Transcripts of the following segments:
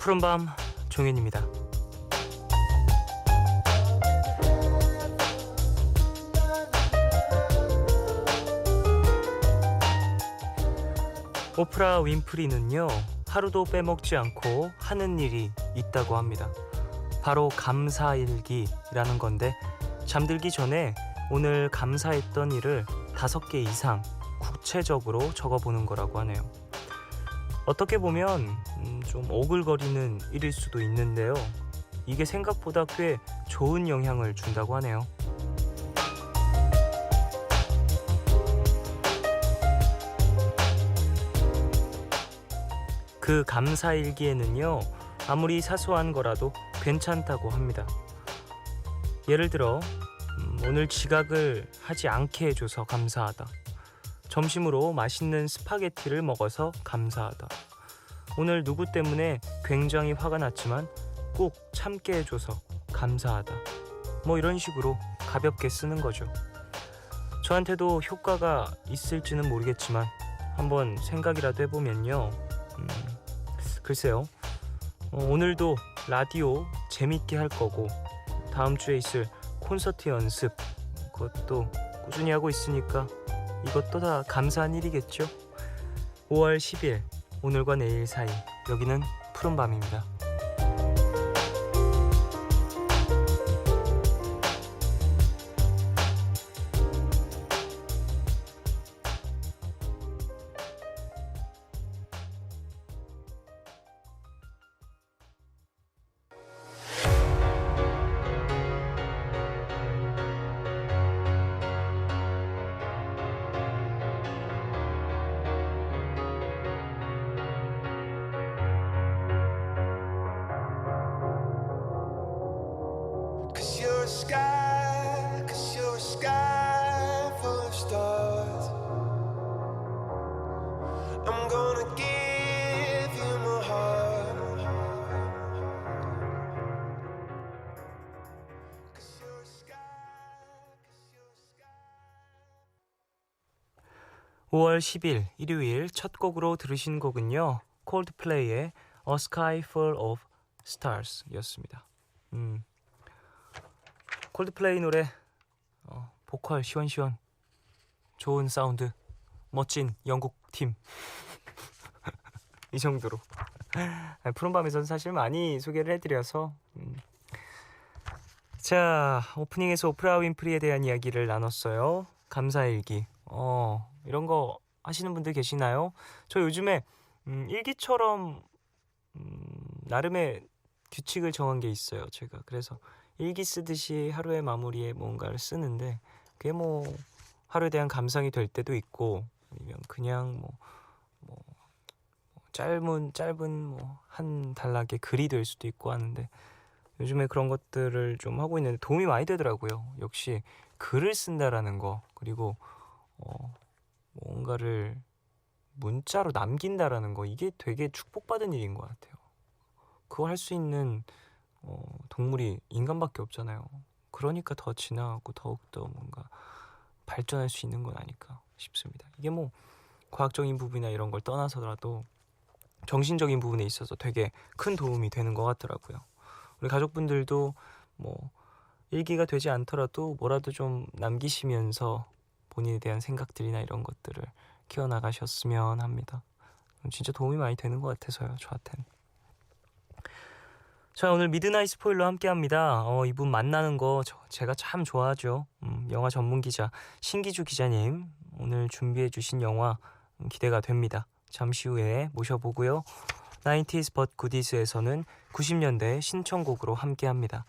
푸른밤 종현입니다. 오프라 윈프리는요, 하루도 빼먹지 않고 하는 일이 있다고 합니다. 바로 감사일기라는 건데, 잠들기 전에 오늘 감사했던 일을 5개 이상 구체적으로 적어보는 거라고 하네요. 어떻게 보면 좀 오글거리는 일일 수도 있는데요, 이게 생각보다 꽤 좋은 영향을 준다고 하네요. 그 감사일기에는요, 아무리 사소한 거라도 괜찮다고 합니다. 예를 들어 오늘 지각을 하지 않게 해줘서 감사하다. 점심으로 맛있는 스파게티를 먹어서 감사하다. 오늘 누구 때문에 굉장히 화가 났지만 꼭 참게 해줘서 감사하다. 뭐 이런 식으로 가볍게 쓰는 거죠. 저한테도 효과가 있을지는 모르겠지만 한번 생각이라도 해보면요, 글쎄요, 오늘도 라디오 재밌게 할 거고, 다음 주에 있을 콘서트 연습, 그것도 꾸준히 하고 있으니까 이것도 다 감사한 일이겠죠. 5월 10일, 오늘과 내일 사이, 여기는 푸른밤입니다. 'Cause you're a sky full of stars. I'm gonna give you my heart. 'Cause you're a sky, 'cause you're a sky. 5월 10일 일요일 첫 곡으로 들으신 곡은요, 콜드플레이의 A Sky Full of Stars 였습니다. 콜드플레이 노래, 보컬 시원시원, 좋은 사운드, 멋진 영국 팀. 이 정도로 푸른밤에서는 사실 많이 소개를 해드려서 자, 오프닝에서 오프라 윈프리에 대한 이야기를 나눴어요. 감사일기, 이런 거 하시는 분들 계시나요? 저 요즘에 일기처럼 나름의 규칙을 정한 게 있어요, 제가. 그래서 일기 쓰듯이 하루의 마무리에 뭔가를 쓰는데, 그게 뭐 하루에 대한 감상이 될 때도 있고, 아니면 그냥 뭐 짧은 뭐 한 단락의 글이 될 수도 있고 하는데, 요즘에 그런 것들을 좀 하고 있는데 도움이 많이 되더라고요. 역시 글을 쓴다라는 거, 그리고 뭔가를 문자로 남긴다라는 거, 이게 되게 축복받은 일인 것 같아요. 그거 할 수 있는 동물이 인간밖에 없잖아요. 그러니까 더 진화하고 더욱더 뭔가 발전할 수 있는 건 아닐까 싶습니다. 이게 뭐 과학적인 부분이나 이런 걸 떠나서라도 정신적인 부분에 있어서 되게 큰 도움이 되는 것 같더라고요. 우리 가족분들도 뭐 일기가 되지 않더라도 뭐라도 좀 남기시면서 본인에 대한 생각들이나 이런 것들을 키워나가셨으면 합니다. 진짜 도움이 많이 되는 것 같아서요, 저한테는. 자, 오늘 미드나잇 스포일러 함께합니다. 이분 만나는 거 제가 참 좋아하죠. 영화 전문 기자 신기주 기자님, 오늘 준비해 주신 영화 기대가 됩니다. 잠시 후에 모셔보고요. 90s but goodies에서는 90년대 신청곡으로 함께합니다.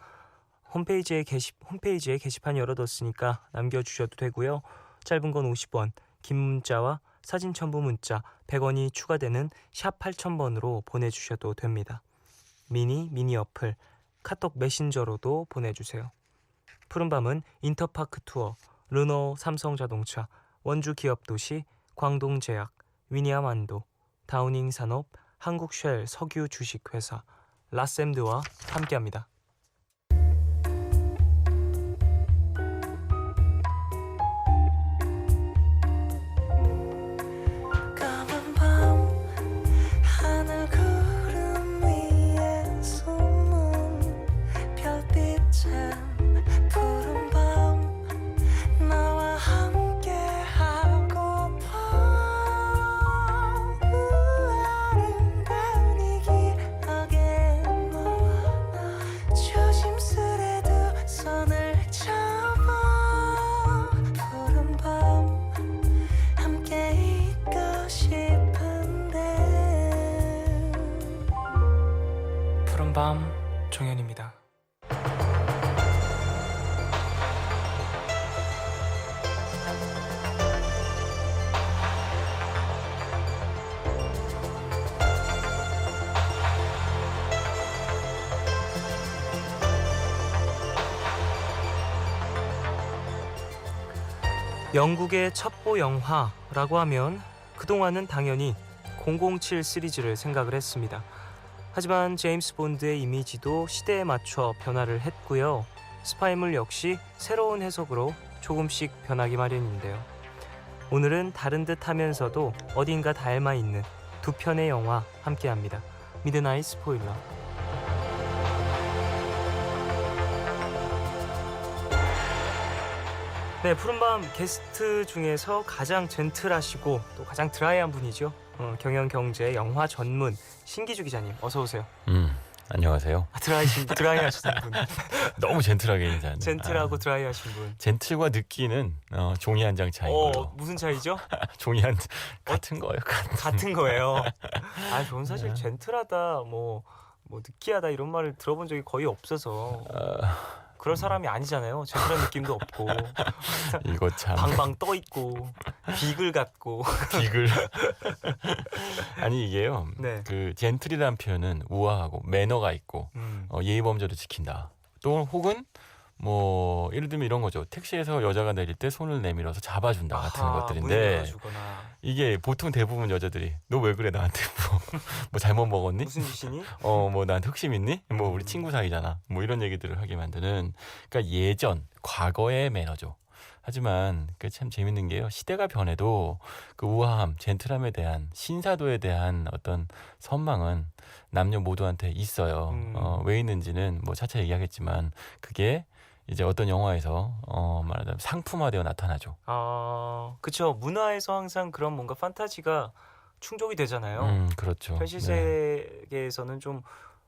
홈페이지에 게시판 열어뒀으니까 남겨주셔도 되고요. 짧은 건 50원, 긴 문자와 사진 첨부 문자 100원이 추가되는 샵 8000번으로 보내주셔도 됩니다. 미니 어플, 카톡 메신저로도 보내주세요. 푸른밤은 인터파크 투어, 르노 삼성자동차, 원주 기업도시, 광동제약, 위니아만도, 다우닝 산업, 한국쉘 석유 주식회사, 라셈드와 함께합니다. 까만 밤 하늘 구름 위에 영국의 첩보 영화라고 하면 그동안은 당연히 007 시리즈를 생각을 했습니다. 하지만 제임스 본드의 이미지도 시대에 맞춰 변화를 했고요. 스파이물 역시 새로운 해석으로 조금씩 변하기 마련인데요. 오늘은 다른 듯 하면서도 어딘가 닮아 있는 두 편의 영화 함께합니다. 미드나잇 스포일러. 네, 푸른밤 게스트 중에서 가장 젠틀하시고 또 가장 드라이한 분이죠. 경영경제 영화 전문 신기주 기자님, 어서 오세요. 안녕하세요. 드라이하신 분. 너무 젠틀하게 인사하네. 젠틀하고 드라이하신 분. 젠틀과 느끼는 종이 한 장 차이인 걸로. 무슨 차이죠? 종이 한 같은 거예요. 같은 거예요. 저는 사실 젠틀하다, 뭐 느끼하다 이런 말을 들어본 적이 거의 없어서 그럴 사람이 아니잖아요. 젠틀한 느낌도 없고 이거 참 방방 떠 있고 비글 같고. 비글. 아니 이게요. 네. 그 젠틀이라는 표현은 우아하고 매너가 있고 예의 범절을 지킨다. 또 혹은 뭐 예를 들면 이런 거죠. 택시에서 여자가 내릴 때 손을 내밀어서 잡아준다 같은 것들인데 이게 보통 대부분 여자들이 너 왜 그래 나한테 뭐 잘못 먹었니? 무슨 짓이니? 뭐 나한테 흑심 있니? 뭐 우리 친구 사이잖아. 뭐 이런 얘기들을 하게 만드는 그러니까 예전 과거의 매너죠. 하지만 그 참 재밌는 게요. 시대가 변해도 그 우아함, 젠틀함에 대한 신사도에 대한 어떤 선망은 남녀 모두한테 있어요. 왜 있는지는 뭐 차차 얘기하겠지만 그게 이제 어떤 영화에서 말하자면 상품화되어 나타나죠. 그렇죠. 문화에서 항상 그런 뭔가 판타지가 충족이 되잖아요. 그렇죠. 현실 세계에서는 좀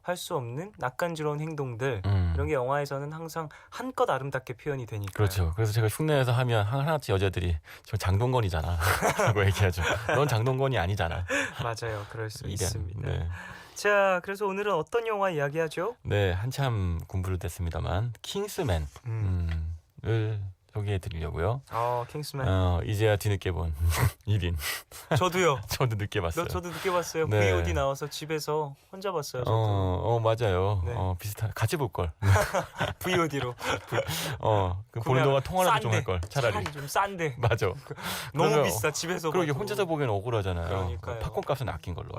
할 수 없는 낯간지러운 행동들 이런 게 영화에서는 항상 한껏 아름답게 표현이 되니까. 그렇죠. 그래서 제가 흉내내서 하면 하나씩 여자들이 저 장동건이잖아 라고 얘기하죠. 넌 장동건이 아니잖아. 맞아요. 그럴 수 있습니다. 네. 자, 그래서 오늘은 어떤 영화 이야기하죠? 네, 한참 공부를 됐습니다만 킹스맨을 소개해 드리려고요. 킹스맨. 이제야 뒤늦게 본 1인. 저도요. 저도 늦게 봤어요. 저도 늦게 봤어요. 네. VOD 나와서 집에서 혼자 봤어요. 저도. 맞아요. 네. 비슷한 같이 볼 걸. VOD로. 그 보는 동안 통화라도 좀 할 걸. 차라리 좀 싼데. 맞아. 너무 비싸 집에서. 그러게 혼자서 보기엔 억울하잖아요. 그러니까요. 팝콘 값은 아낀 걸로.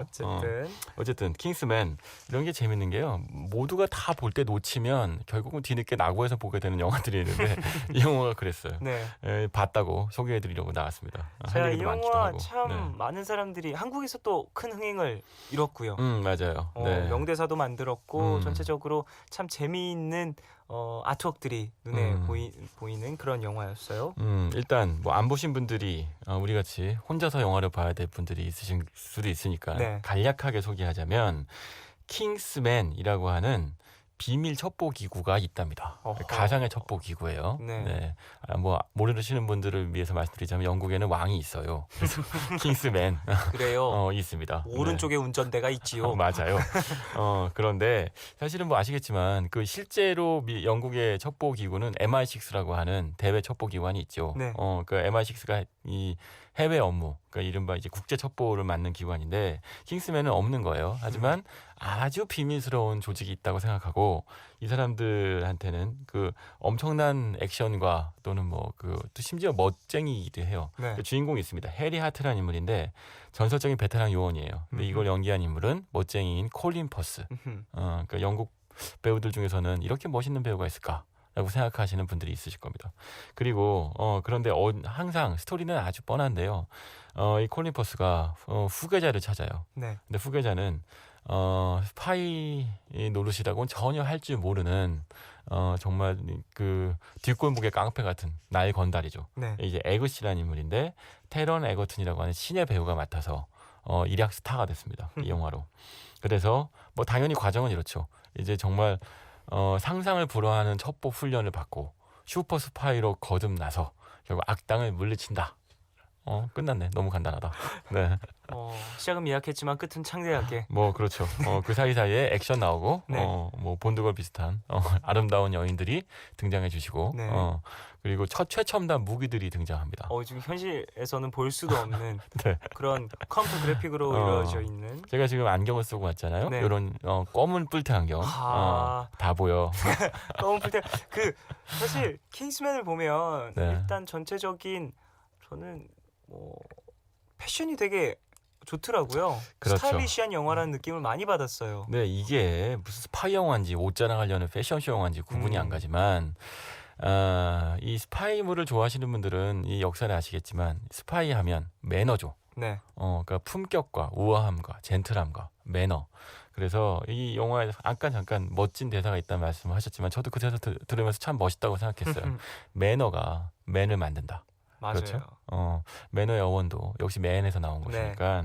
어쨌든 킹스맨 이런 게 재밌는 게요. 모두가 다 볼 때 놓치면 결국은 뒤늦게 낙오해서 보게 되는 영화들이 있는데 이 영화가 그랬어요. 네. 봤다고 소개해드리려고 나왔습니다. 자, 이 영화 참 많은 사람들이 한국에서 또 큰 흥행을 이뤘고요. 맞아요. 네. 명대사도 만들었고 전체적으로 참 재미있는 아트웍들이 눈에 보이는 그런 영화였어요. 일단 뭐 안 보신 분들이 우리 같이 혼자서 영화를 봐야 될 분들이 있으실 수도 있으니까 네. 간략하게 소개하자면 킹스맨이라고 하는 비밀 첩보 기구가 있답니다. 가상의 첩보 기구예요. 네. 뭐 모르시는 분들을 위해서 말씀드리자면 영국에는 왕이 있어요. 그래서 킹스맨 그래요. 있습니다. 오른쪽에 운전대가 있지요. 맞아요. 그런데 사실은 뭐 아시겠지만 그 실제로 영국의 첩보 기구는 MI6라고 하는 대외 첩보 기관이 있죠. 네. 그 MI6가 이 해외 업무, 그러니까 이른바 이제 국제 첩보를 맡는 기관인데 킹스맨은 없는 거예요. 하지만 아주 비밀스러운 조직이 있다고 생각하고 이 사람들한테는 그 엄청난 액션과 또는 뭐 그 또 심지어 멋쟁이기도 해요. 네. 그 주인공이 있습니다. 해리 하트라는 인물인데 전설적인 베테랑 요원이에요. 근데 이걸 연기한 인물은 멋쟁이인 콜린 퍼스. 그러니까 영국 배우들 중에서는 이렇게 멋있는 배우가 있을까? 라고 생각하시는 분들이 있으실 겁니다. 그리고 그런데 항상 스토리는 아주 뻔한데요. 이 콜린 퍼스가 후계자를 찾아요. 네. 근데 후계자는 스파이 노릇이라고는 전혀 할 줄 모르는 정말 그 뒷골목의 깡패 같은 나의 건달이죠. 네. 이제 에그시라는 인물인데 테런 에거튼이라고 하는 신의 배우가 맡아서 일약 스타가 됐습니다. 이 영화로. 그래서 뭐 당연히 과정은 이렇죠. 이제 정말 상상을 불허하는 첩보 훈련을 받고 슈퍼 스파이로 거듭나서 결국 악당을 물리친다. 끝났네. 너무 간단하다. 네. 시작은 미약했지만 끝은 창대하게. 뭐 그렇죠. 그 사이사이에 액션 나오고 네. 뭐 본드걸 비슷한 아름다운 여인들이 등장해 주시고 네. 그리고 최첨단 무기들이 등장합니다. 지금 현실에서는 볼 수도 없는 네. 그런 컴퓨터 그래픽으로 이루어져 있는. 제가 지금 안경을 쓰고 왔잖아요. 네. 이런 검은 뿔테 안경. 다 보여. 검은 뿔테. 사실 킹스맨을 보면 네. 일단 전체적인 저는 뭐 패션이 되게 좋더라고요. 그렇죠. 스타일리시한 영화라는 느낌을 많이 받았어요. 네, 이게 무슨 스파이 영화인지 옷 자랑하려는 패션쇼 영화인지 구분이 안 가지만 이 스파이물을 좋아하시는 분들은 이 역사를 아시겠지만 스파이 하면 매너죠. 네. 그러니까 품격과 우아함과 젠틀함과 매너. 그래서 이 영화에 아까 잠깐 멋진 대사가 있다는 말씀을 하셨지만 저도 그 대사 들으면서 참 멋있다고 생각했어요. 매너가 맨을 만든다. 맞아요. 그렇죠? 매너의 어원도 역시 맨에서 나온 네. 것이니까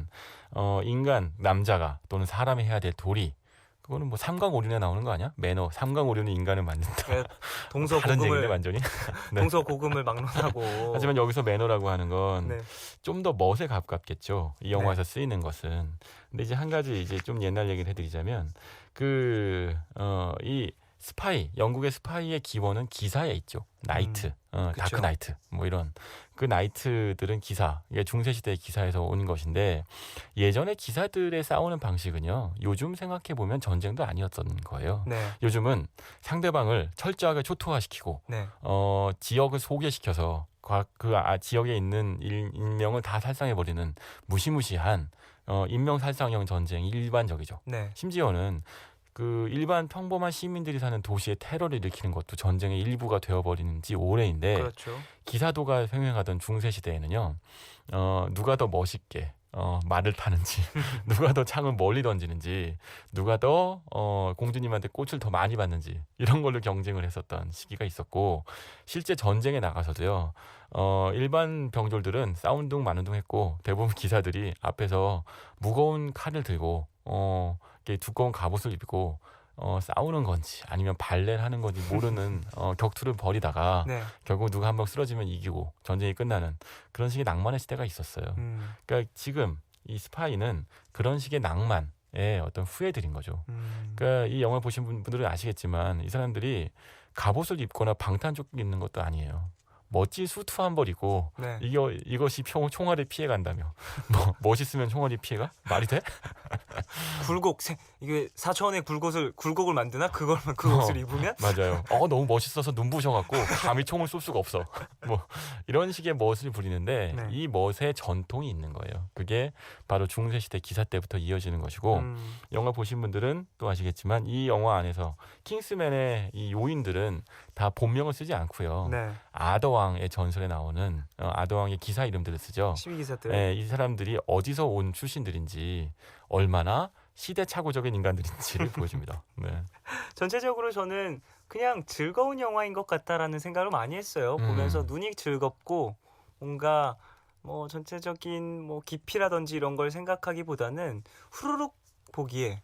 인간 남자가 또는 사람이 해야 될 도리 그거는 뭐 삼강오륜에 나오는 거 아니야? 매너 삼강오륜이 인간을 만든다. 네, 다른 얘기인데 완전히. 네. 동서고금을 막론하고. 하지만 여기서 매너라고 하는 건 네. 좀 더 멋에 가깝겠죠. 이 영화에서 쓰이는 것은. 근데 이제 한 가지 이제 좀 옛날 얘기를 해드리자면 이 스파이, 영국의 스파이의 기원은 기사에 있죠. 나이트, 다크 그쵸. 나이트, 뭐 이런 그 나이트들은 기사, 이게 중세 시대의 기사에서 온 것인데 예전의 기사들의 싸우는 방식은요. 요즘 생각해 보면 전쟁도 아니었던 거예요. 네. 요즘은 상대방을 철저하게 초토화시키고 네. 지역을 소개시켜서 지역에 있는 인명을 다 살상해 버리는 무시무시한 인명 살상형 전쟁이 일반적이죠. 네. 심지어는 그 일반 평범한 시민들이 사는 도시에 테러를 일으키는 것도 전쟁의 일부가 되어버리는 지 오래인데 그렇죠. 기사도가 횡행하던 중세 시대에는요 누가 더 멋있게 말을 타는지 누가 더 창을 멀리 던지는지 누가 더 공주님한테 꽃을 더 많이 받는지 이런 걸로 경쟁을 했었던 시기가 있었고 실제 전쟁에 나가서도요 일반 병졸들은 싸운 둥 마는 둥 했고 대부분 기사들이 앞에서 무거운 칼을 들고 이렇게 두꺼운 갑옷을 입고 싸우는 건지 아니면 발레를 하는 건지 모르는 격투를 벌이다가 네. 결국 누가 한 명 쓰러지면 이기고 전쟁이 끝나는 그런 식의 낭만의 시대가 있었어요. 그러니까 지금 이 스파이는 그런 식의 낭만의 어떤 후예들인 거죠. 그러니까 이 영화 보신 분들은 아시겠지만 이 사람들이 갑옷을 입거나 방탄조끼 입는 것도 아니에요. 멋진 수트 한 벌 입고 네. 이것이 총알을 피해 간다며 뭐 멋있으면 총알이 피해가? 말이 돼? 이게 4천원의 굴곡을 만드나? 그 옷을 입으면? 맞아요. 너무 멋있어서 눈부셔갖고 감히 총을 쏠 수가 없어. 뭐 이런 식의 멋을 부리는데 네. 이 멋의 전통이 있는 거예요. 그게 바로 중세시대 기사 때부터 이어지는 것이고 영화 보신 분들은 또 아시겠지만 이 영화 안에서 킹스맨의 이 요인들은 다 본명을 쓰지 않고요. 네. 아더왕의 전설에 나오는 아더왕의 기사 이름들을 쓰죠. 12기사들. 네, 이 사람들이 어디서 온 출신들인지 얼마나 시대착오적인 인간들인지를 보여줍니다. 네. 전체적으로 저는 그냥 즐거운 영화인 것 같다라는 생각을 많이 했어요. 보면서 눈이 즐겁고 뭔가 뭐 전체적인 뭐 깊이라든지 이런 걸 생각하기보다는 후루룩 보기에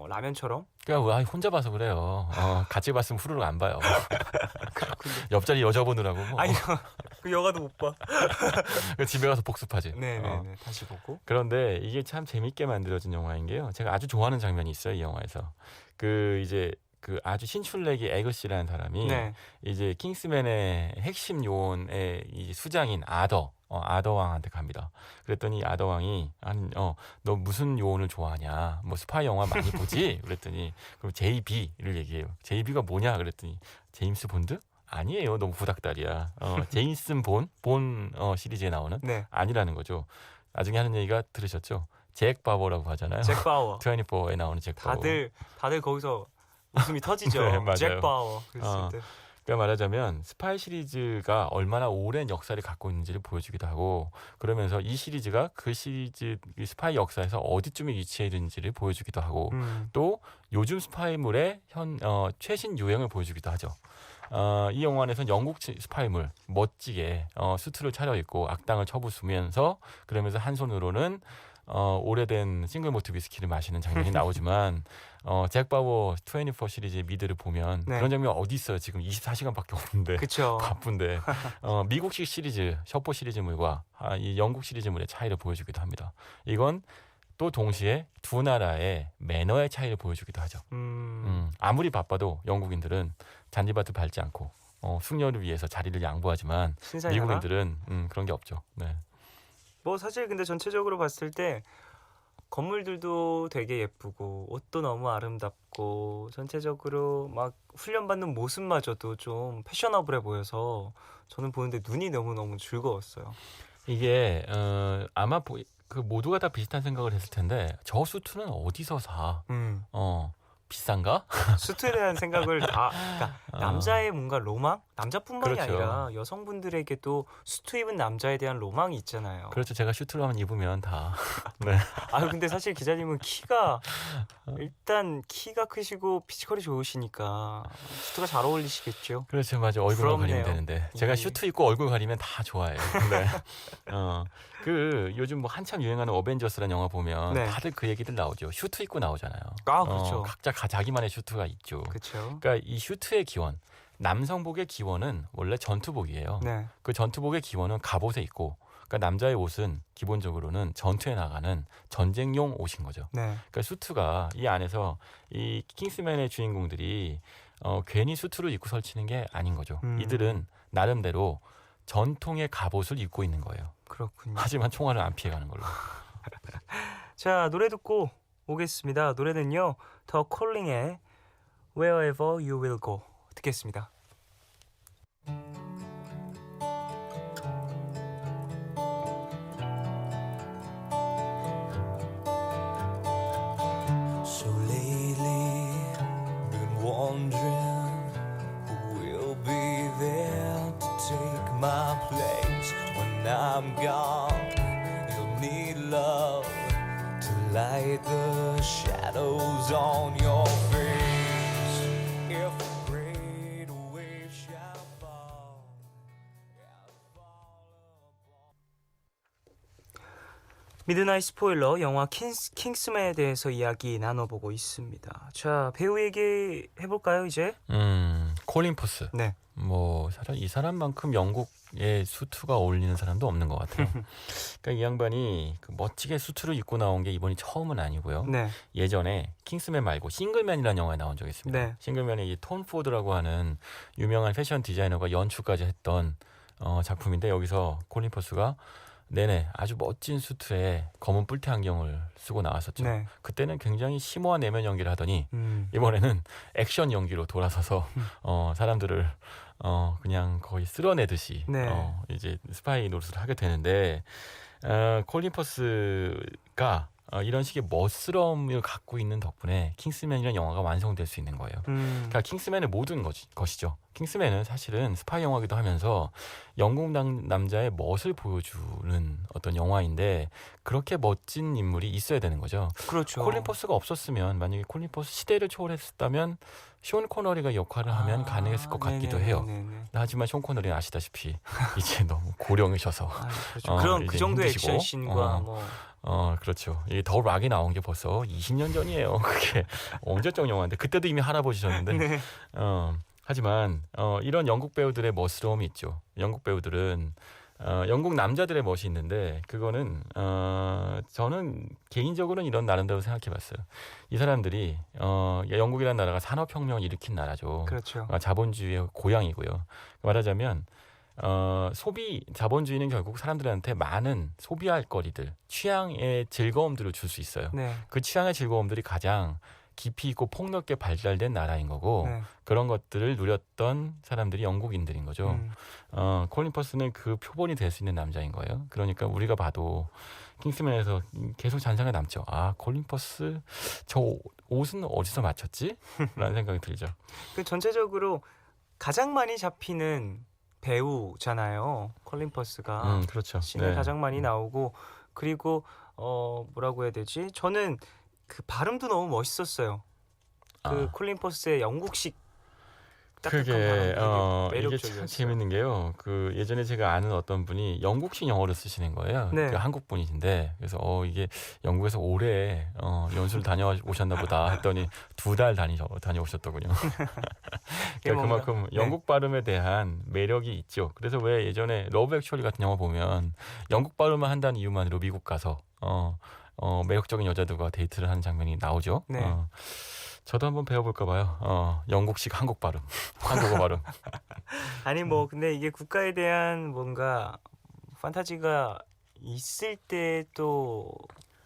라면처럼. 그러니까 혼자 봐서 그래요. 같이 봤으면 후루룩 안 봐요. 옆자리 여자 보느라고. 뭐. 아니 그 영화도 못 봐. 집에 가서 복습하지. 네네네. 다시 보고. 그런데 이게 참 재밌게 만들어진 영화인 게요. 제가 아주 좋아하는 장면이 있어요. 이 영화에서. 그 아주 신출내기 에그씨라는 사람이 네. 이제 킹스맨의 핵심 요원의 이 수장인 아더왕한테 갑니다. 그랬더니 아더왕이 너 무슨 요원을 좋아하냐? 뭐 스파이 영화 많이 보지? 그랬더니 그럼 JB를 얘기해요. JB가 뭐냐? 그랬더니 제임스 본드? 아니에요. 너무 후닥다리야. 제임슨 본 시리즈에 나오는 네. 아니라는 거죠. 나중에 하는 얘기가 들으셨죠? 잭 바워라고 하잖아요. 잭 바워. 24에 나오는 잭 바워. 다들 거기서 웃음이 터지죠. 네, 맞아요. 잭 바워. 그랬을 때. 그러니까 말하자면 스파이 시리즈가 얼마나 오랜 역사를 갖고 있는지를 보여주기도 하고 그러면서 이 시리즈가 그 시리즈 스파이 역사에서 어디쯤에 위치해 있는지를 보여주기도 하고 또 요즘 스파이물의 최신 유행을 보여주기도 하죠. 이 영화 안에서는 영국 스파이물 멋지게 수트를 차려입고 악당을 쳐부수면서 그러면서 한 손으로는 오래된 싱글 모트 위스키를 마시는 장면이 나오지만 잭 바워 24 시리즈의 미드를 보면 네. 그런 장면 어디 있어요? 지금 24시간밖에 없는데 그쵸. 바쁜데 미국식 시리즈 셔포 시리즈물과 이 영국 시리즈물의 차이를 보여주기도 합니다. 이건 또 동시에 두 나라의 매너의 차이를 보여주기도 하죠. 아무리 바빠도 영국인들은 잔디밭을 밟지 않고 숙녀를 위해서 자리를 양보하지만 신사임하나? 미국인들은 그런 게 없죠. 네. 뭐 사실 근데 전체적으로 봤을 때 건물들도 되게 예쁘고 옷도 너무 아름답고 전체적으로 막 훈련받는 모습마저도 좀 패셔너블해 보여서 저는 보는데 눈이 너무너무 즐거웠어요. 이게 아마 그 모두가 다 비슷한 생각을 했을 텐데 저 수트는 어디서 사? 비싼가? 수트에 대한 생각을 다 그러니까 남자의 뭔가 로망? 남자뿐만이 그렇죠. 아니라 여성분들에게도 수트 입은 남자에 대한 로망이 있잖아요. 그렇죠. 제가 슈트를 입으면 다. 아 근데 사실 기자님은 일단 키가 크시고 피지컬이 좋으시니까 수트가 잘 어울리시겠죠. 그렇죠. 맞아. 얼굴만 부럽네요. 가리면 되는데. 제가 예. 슈트 입고 얼굴 가리면 다 좋아해요. 네. 그 요즘 뭐 한참 유행하는 어벤져스라는 영화 보면 네. 다들 그 얘기들 나오죠. 슈트 입고 나오잖아요. 아 그렇죠. 각자 자기만의 슈트가 있죠. 그렇죠. 그러니까 이 슈트의 기원, 남성복의 기원은 원래 전투복이에요. 네. 그 전투복의 기원은 갑옷에 있고, 그러니까 남자의 옷은 기본적으로는 전투에 나가는 전쟁용 옷인 거죠. 네. 그러니까 수트가 이 안에서 이 킹스맨의 주인공들이 괜히 수트를 입고 설치는 게 아닌 거죠. 이들은 나름대로 전통의 갑옷을 입고 있는 거예요. 그렇군요. 하지만 총알을 안 피해가는 걸로. 자 노래 듣고 오겠습니다. 노래는요 더 콜링의 Wherever You Will Go 듣겠습니다. So lately, been wondering who will be there to take my place when I'm gone. You'll need love to light the shadows on your face. If a great wave shall fall, I'll fall upon. 미드나잇 스포일러 영화 킹스맨에 대해서 이야기 나눠보고 있습니다. 자 배우 얘기 해볼까요 이제? 콜린 퍼스. 네. 뭐 이 사람만큼 영국의 수트가 어울리는 사람도 없는 것 같아요. 그러니까 이 양반이 그 멋지게 수트를 입고 나온 게 이번이 처음은 아니고요. 네. 예전에 킹스맨 말고 싱글맨이라는 영화에 나온 적이 있습니다. 네. 싱글맨에 이 톰 포드라고 하는 유명한 패션 디자이너가 연출까지 했던 작품인데 여기서 콜린 퍼스가 내내 아주 멋진 수트에 검은 뿔테 안경을 쓰고 나왔었죠. 네. 그때는 굉장히 심오한 내면 연기를 하더니 음. 이번에는 액션 연기로 돌아서서 사람들을 그냥 거의 쓸어내듯이 네. 이제 스파이 노릇을 하게 되는데 콜린 퍼스가 이런 식의 멋스러움을 갖고 있는 덕분에 킹스맨이라는 영화가 완성될 수 있는 거예요. 그러니까 킹스맨의 모든 것이죠. 킹스맨은 사실은 스파이 영화기도 하면서 영국 남자의 멋을 보여주는 어떤 영화인데 그렇게 멋진 인물이 있어야 되는 거죠. 그렇죠. 콜린 퍼스가 없었으면 만약에 콜린 퍼스 시대를 초월했다면 숀 코너리가 역할을 하면 가능했을 것 같기도 해요. 네네네네. 하지만 숀 코너리는 아시다시피 이제 너무 고령이셔서 그렇죠. 그런 그 이제 정도의 힘드시고, 액션 씬과 그렇죠. 이 더 락이 나온 게 벌써 20년 전이에요. 그게 언제적 영화인데 그때도 이미 할아버지셨는데. 네. 하지만 이런 영국 배우들의 멋스러움이 있죠. 영국 배우들은 영국 남자들의 멋이 있는데 그거는 저는 개인적으로는 이런 나름대로 생각해봤어요. 이 사람들이 영국이라는 나라가 산업혁명을 일으킨 나라죠. 그렇죠. 자본주의의 고향이고요. 말하자면 자본주의는 결국 사람들한테 많은 소비할 거리들, 취향의 즐거움들을 줄 수 있어요. 네. 그 취향의 즐거움들이 가장 깊이 있고 폭넓게 발달된 나라인 거고 네. 그런 것들을 누렸던 사람들이 영국인들인 거죠. 콜린 퍼스는 그 표본이 될 수 있는 남자인 거예요. 그러니까 우리가 봐도 킹스맨에서 계속 잔상에 남죠. 아, 콜린 퍼스 저 옷은 어디서 맞췄지? 라는 생각이 들죠. 그 전체적으로 가장 많이 잡히는 배우잖아요. 콜린 퍼스가 그렇죠. 씬에 네. 가장 많이 나오고 그리고 뭐라고 해야 되지? 저는 그 발음도 너무 멋있었어요. 그 콜린 퍼스의 영국식 딱딱한 그게 발음 되게 이게 매력적이었어요. 참 재밌는 게요. 그 예전에 제가 아는 어떤 분이 영국식 영어를 쓰시는 거예요. 네. 그 한국 분이신데 그래서 이게 영국에서 오래 연수를 다녀오셨나 보다 했더니 2달 다녀오셨더군요. 그러니까 뭔가, 그만큼 네. 영국 발음에 대한 매력이 있죠. 그래서 왜 예전에 러브 액츄얼리 같은 영화 보면 영국 발음을 한다는 이유만으로 미국 가서 매력적인 여자들과 데이트를 하는 장면이 나오죠. 네. 저도 한번 배워볼까 봐요. 영국식 한국 발음, 한국어 발음. 아니 뭐 근데 이게 국가에 대한 뭔가 판타지가 있을 때 또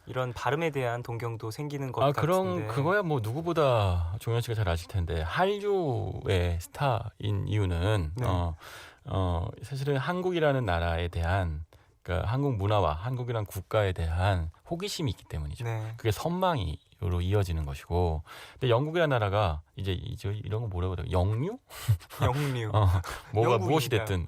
이런 발음에 대한 동경도 생기는 것 아, 같은데. 그거야 뭐 누구보다 종현 씨가 잘 아실 텐데 한류의 스타인 이유는 네. 사실은 한국이라는 나라에 대한 그러니까 한국 문화와 한국이라는 국가에 대한 호기심이 있기 때문이죠. 네. 그게 선망으로 이어지는 것이고, 근데 영국이라는 나라가 이제 이런 거 뭐라고 해야 돼? 영류? 영류. 뭐가 영국이니까요. 무엇이 됐든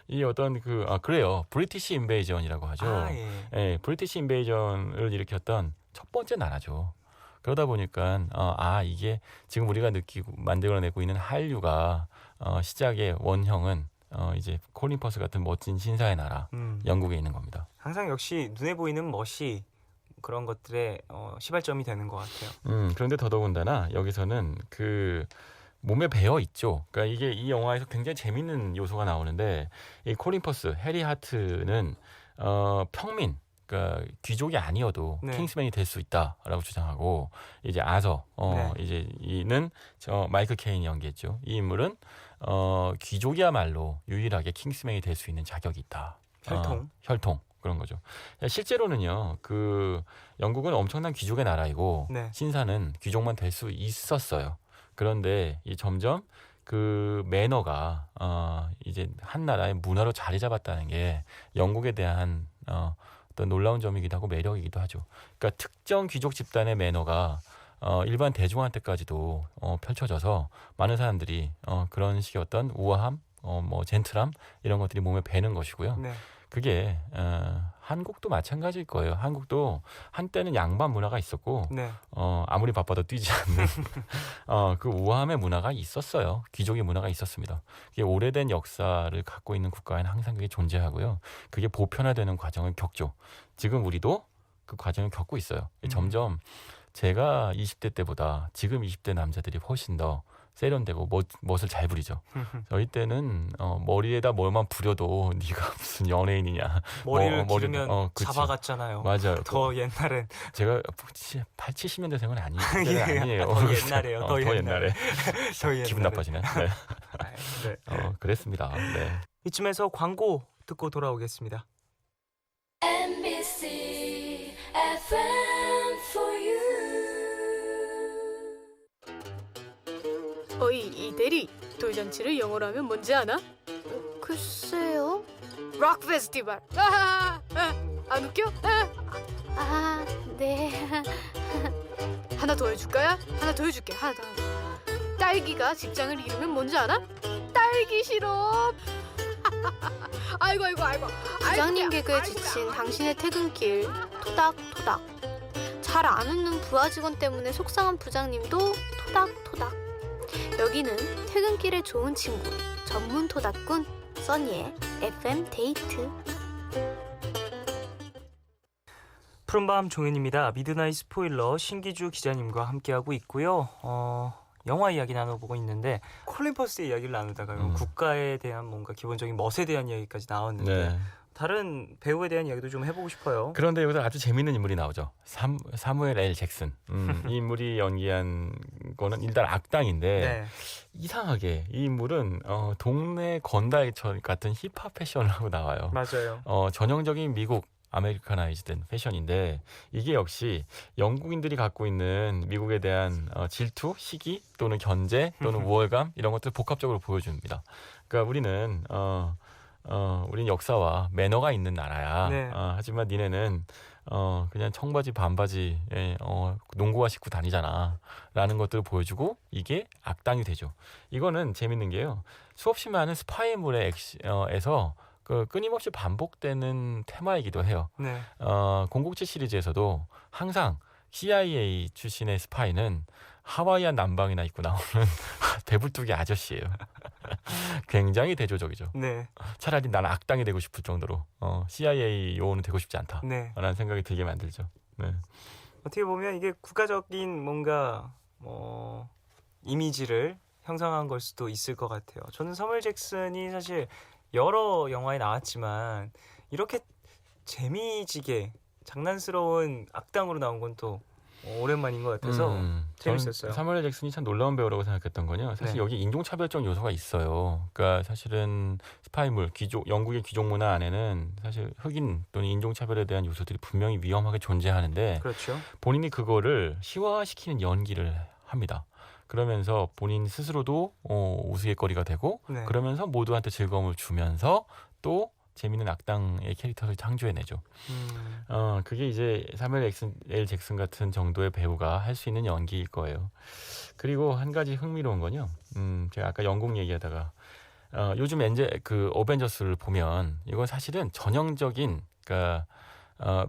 이 어떤 그래요. 브리티시 인베이전이라고 하죠. 아, 예. 예, 브리티시 인베이전을 일으켰던 첫 번째 나라죠. 그러다 보니까 이게 지금 우리가 만들어내고 있는 한류가 시작의 원형은 이제 콜린 퍼스 같은 멋진 신사의 나라 영국에 있는 겁니다. 항상 역시 눈에 보이는 멋이 그런 것들의 시발점이 되는 것 같아요. 그런데 더더군다나 여기서는 그 몸에 배어 있죠. 그러니까 이게 이 영화에서 굉장히 재밌는 요소가 나오는데 이 콜린 퍼스, 해리 하트는 평민, 그러니까 귀족이 아니어도 네. 킹스맨이 될 수 있다라고 주장하고, 이제 아서 네. 이제 이는 마이클 케인이 연기했죠. 이 인물은 귀족이야말로 유일하게 킹스맨이 될 수 있는 자격이 있다. 혈통 그런 거죠. 실제로는요, 그 영국은 엄청난 귀족의 나라이고 네. 신사는 귀족만 될 수 있었어요. 그런데 점점 그 매너가 이제 한 나라의 문화로 자리 잡았다는 게 영국에 대한 어떤 놀라운 점이기도 하고 매력이기도 하죠. 그러니까 특정 귀족 집단의 매너가 일반 대중한테까지도 펼쳐져서 많은 사람들이 그런 식의 어떤 우아함, 뭐 젠틀함 이런 것들이 몸에 배는 것이고요. 네. 그게 한국도 마찬가지일 거예요. 한국도 한때는 양반 문화가 있었고 네. 아무리 바빠도 뛰지 않는 그 우아함의 문화가 있었어요. 귀족의 문화가 있었습니다. 그게 오래된 역사를 갖고 있는 국가에는 항상 그게 존재하고요. 그게 보편화되는 과정을 겪죠. 지금 우리도 그 과정을 겪고 있어요. 점점 제가 20대 때보다 지금 20대 남자들이 훨씬 더 세련되고 멋을 잘 부리죠. 저희 때는 머리에다 뭘만 부려도 네가 무슨 연예인이냐. 머리를 기르면 그쵸. 잡아갔잖아요. 맞아요. 더 옛날엔 제가 70년대생은 아니에요. 예. 아니에요. 더 옛날에요. 더 옛날에. 더 옛날에. 기분 나빠지네. 네. 네. 그랬습니다. 네. 이쯤에서 광고 듣고 돌아오겠습니다. NBC FM for you. 이 대리, 돌잔치를 영어로 하면 뭔지 아나? 글쎄요. 록 페스티벌. 안 웃겨? 아, 네. 하나 더 해줄까요? 하나 더 해줄게. 하나 더. 딸기가 직장을 잃으면 뭔지 아나? 딸기 시럽. 아이고. 부장님 개그에 아이고야. 지친 당신의 퇴근길 토닥토닥. 잘 안 웃는 부하 직원 때문에 속상한 부장님도 토닥토닥. 여기는 퇴근길에 좋은 친구 전문 토닥꾼 써니의 FM 데이트. 푸른밤 종현입니다. 미드나잇 스포일러 신기주 기자님과 함께하고 있고요. 영화 이야기 나눠보고 있는데 콜린 퍼스의 이야기를 나누다가 국가에 대한 뭔가 기본적인 멋에 대한 이야기까지 나왔는데 네. 다른 배우에 대한 이야기도 좀 해보고 싶어요. 그런데 여기서 아주 재밌는 인물이 나오죠. 사무엘 L. 잭슨. 이 인물이 연기한 거는 일단 악당인데 네. 이상하게 이 인물은 동네 건달 같은 힙합 패션을 하고 나와요. 맞아요. 전형적인 미국 아메리카나이즈된 패션인데 이게 역시 영국인들이 갖고 있는 미국에 대한 질투, 시기 또는 견제 또는 우월감 이런 것들 복합적으로 보여줍니다. 그러니까 우리는 우린 역사와 매너가 있는 나라야. 네. 하지만 니네는 그냥 청바지 반바지에 농구화 신고 다니잖아 라는 것들을 보여주고 이게 악당이 되죠. 이거는 재밌는 게요, 수없이 많은 스파이물의 에서 끊임없이 반복되는 테마이기도 해요. 네. 007 시리즈에서도 항상 CIA 출신의 스파이는 하와이안 남방이나 입고 나오는 배불뚝이 아저씨예요. 굉장히 대조적이죠. 네. 차라리 나는 악당이 되고 싶을 정도로 CIA 요원은 되고 싶지 않다 네. 라는 생각이 들게 만들죠. 네. 어떻게 보면 이게 국가적인 뭔가 이미지를 형성한 걸 수도 있을 것 같아요. 저는 서물 잭슨이 사실 여러 영화에 나왔지만 이렇게 재미지게 장난스러운 악당으로 나온 건 또 오랜만인 것 같아서 재밌었어요. 사무엘 L. 잭슨이 참 놀라운 배우라고 생각했던 건요. 사실 네. 여기 인종차별적 요소가 있어요. 그러니까 사실은 스파이물, 영국의 귀족 문화 안에는 사실 흑인 또는 인종차별에 대한 요소들이 분명히 위험하게 존재하는데 그렇죠. 본인이 그거를 희화시키는 연기를 합니다. 그러면서 본인 스스로도 우스갯거리가 되고 네. 그러면서 모두한테 즐거움을 주면서 또 재미있는 악당의 캐릭터를 창조해내죠. 그게 이제 사무엘 L. 잭슨 같은 정도의 배우가 할 수 있는 연기일 거예요. 그리고 한 가지 흥미로운 건요. 제가 아까 영국 얘기하다가 요즘 그 어벤져스를 보면 이건 사실은 전형적인 그러니까